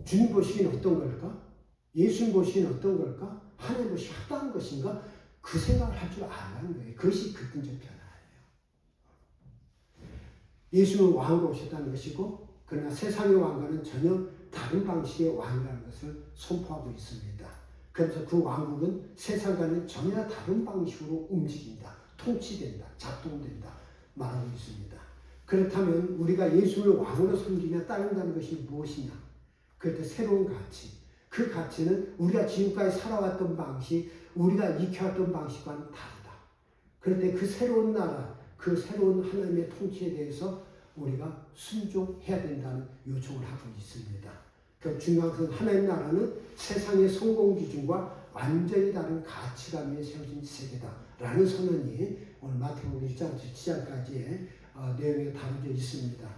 주님 보시기엔 어떤 걸까? 예수님 보시기엔 어떤 걸까? 하나님 보시기에 합당한 것인가? 그 생각을 할 줄 알라는 거예요. 그것이 급진적 변화예요. 예수님은 왕으로 오셨다는 것이고 그러나 세상의 왕과는 전혀 다른 방식의 왕이라는 것을 선포하고 있습니다. 그래서 그 왕국은 세상과는 전혀 다른 방식으로 움직인다, 통치된다, 작동된다 말하고 있습니다. 그렇다면 우리가 예수를 왕으로 섬기며 따른다는 것이 무엇이냐? 그때 새로운 가치. 그 가치는 우리가 지금까지 살아왔던 방식, 우리가 익혀왔던 방식과는 다르다. 그럴 때 그 새로운 나라, 그 새로운 하나님의 통치에 대해서 우리가 순종해야 된다는 요청을 하고 있습니다. 그 중요한 것은 하나님 나라는 세상의 성공 기준과 완전히 다른 가치관 위에 세워진 세계다라는 선언이 오늘 마태복음 1장부터 7장까지의 내용에 다루어져 있습니다.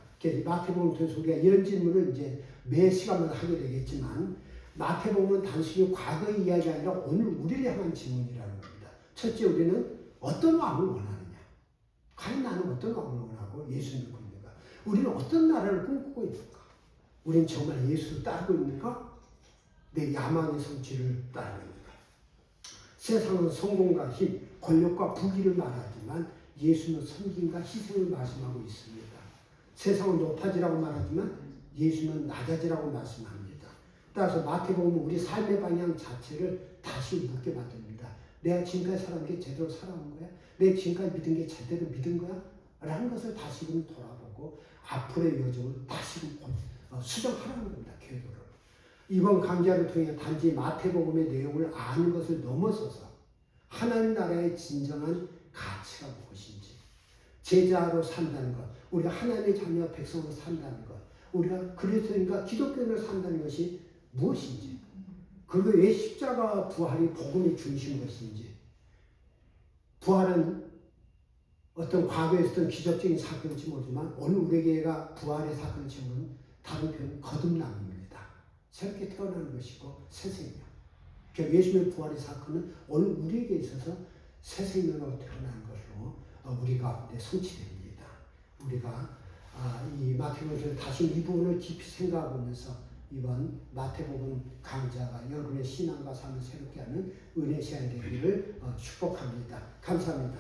마태복음 통해서 우리가 이런 질문을 이제 매 시간마다 하게 되겠지만 마태복음은 단순히 과거의 이야기 아니라 오늘 우리를 향한 질문이라는 겁니다. 첫째, 우리는 어떤 왕을 원하느냐? 과연 나는 어떤 왕을 원하고 예수님을 믿고 있는가? 우리는 어떤 나라를 꿈꾸고 있는가? 우리는 정말 예수를 따르고 있는가? 내 야망의 성취를 따르고 있는가? 세상은 성공과 힘, 권력과 부귀를 말하지만 예수는 섬김과 희생을 말씀하고 있습니다. 세상은 높아지라고 말하지만 예수는 낮아지라고 말씀합니다. 따라서 마태복음은 우리 삶의 방향 자체를 다시 묻게 만듭니다. 내가 지금까지 살아온 게 제대로 살아온 거야? 내가 지금까지 믿은 게 제대로 믿은 거야? 라는 것을 다시금 돌아보고 앞으로의 여정을 다시금 수정하라는 겁니다. 궤도를. 이번 강좌를 통해 단지 마태복음의 내용을 아는 것을 넘어서서 하나님 나라의 진정한 가치가 무엇인지, 제자로 산다는 것, 우리가 하나님의 자녀 백성으로 산다는 것, 우리가 그리스도인과 기독교인으로 산다는 것이 무엇인지, 그리고 왜 십자가 부활이 복음의 중심인 것인지, 부활은 어떤 과거에 있었던 기적적인 사건일지 모르지만 오늘 우리에게가 부활의 사건을 지금은 다른 표현은 거듭남입니다. 새롭게 태어나는 것이고 새 생명. 그러니까 예수님의 부활의 사건은 오늘 우리에게 있어서 새 생명으로 태어나는 것으로 우리 가운데 성취됩니다. 우리가 이 마태복음에서 다시 이 부분을 깊이 생각하면서 이번 마태복음 강좌가 여러분의 신앙과 삶을 새롭게 하는 은혜 시간이 되기를 축복합니다. 감사합니다.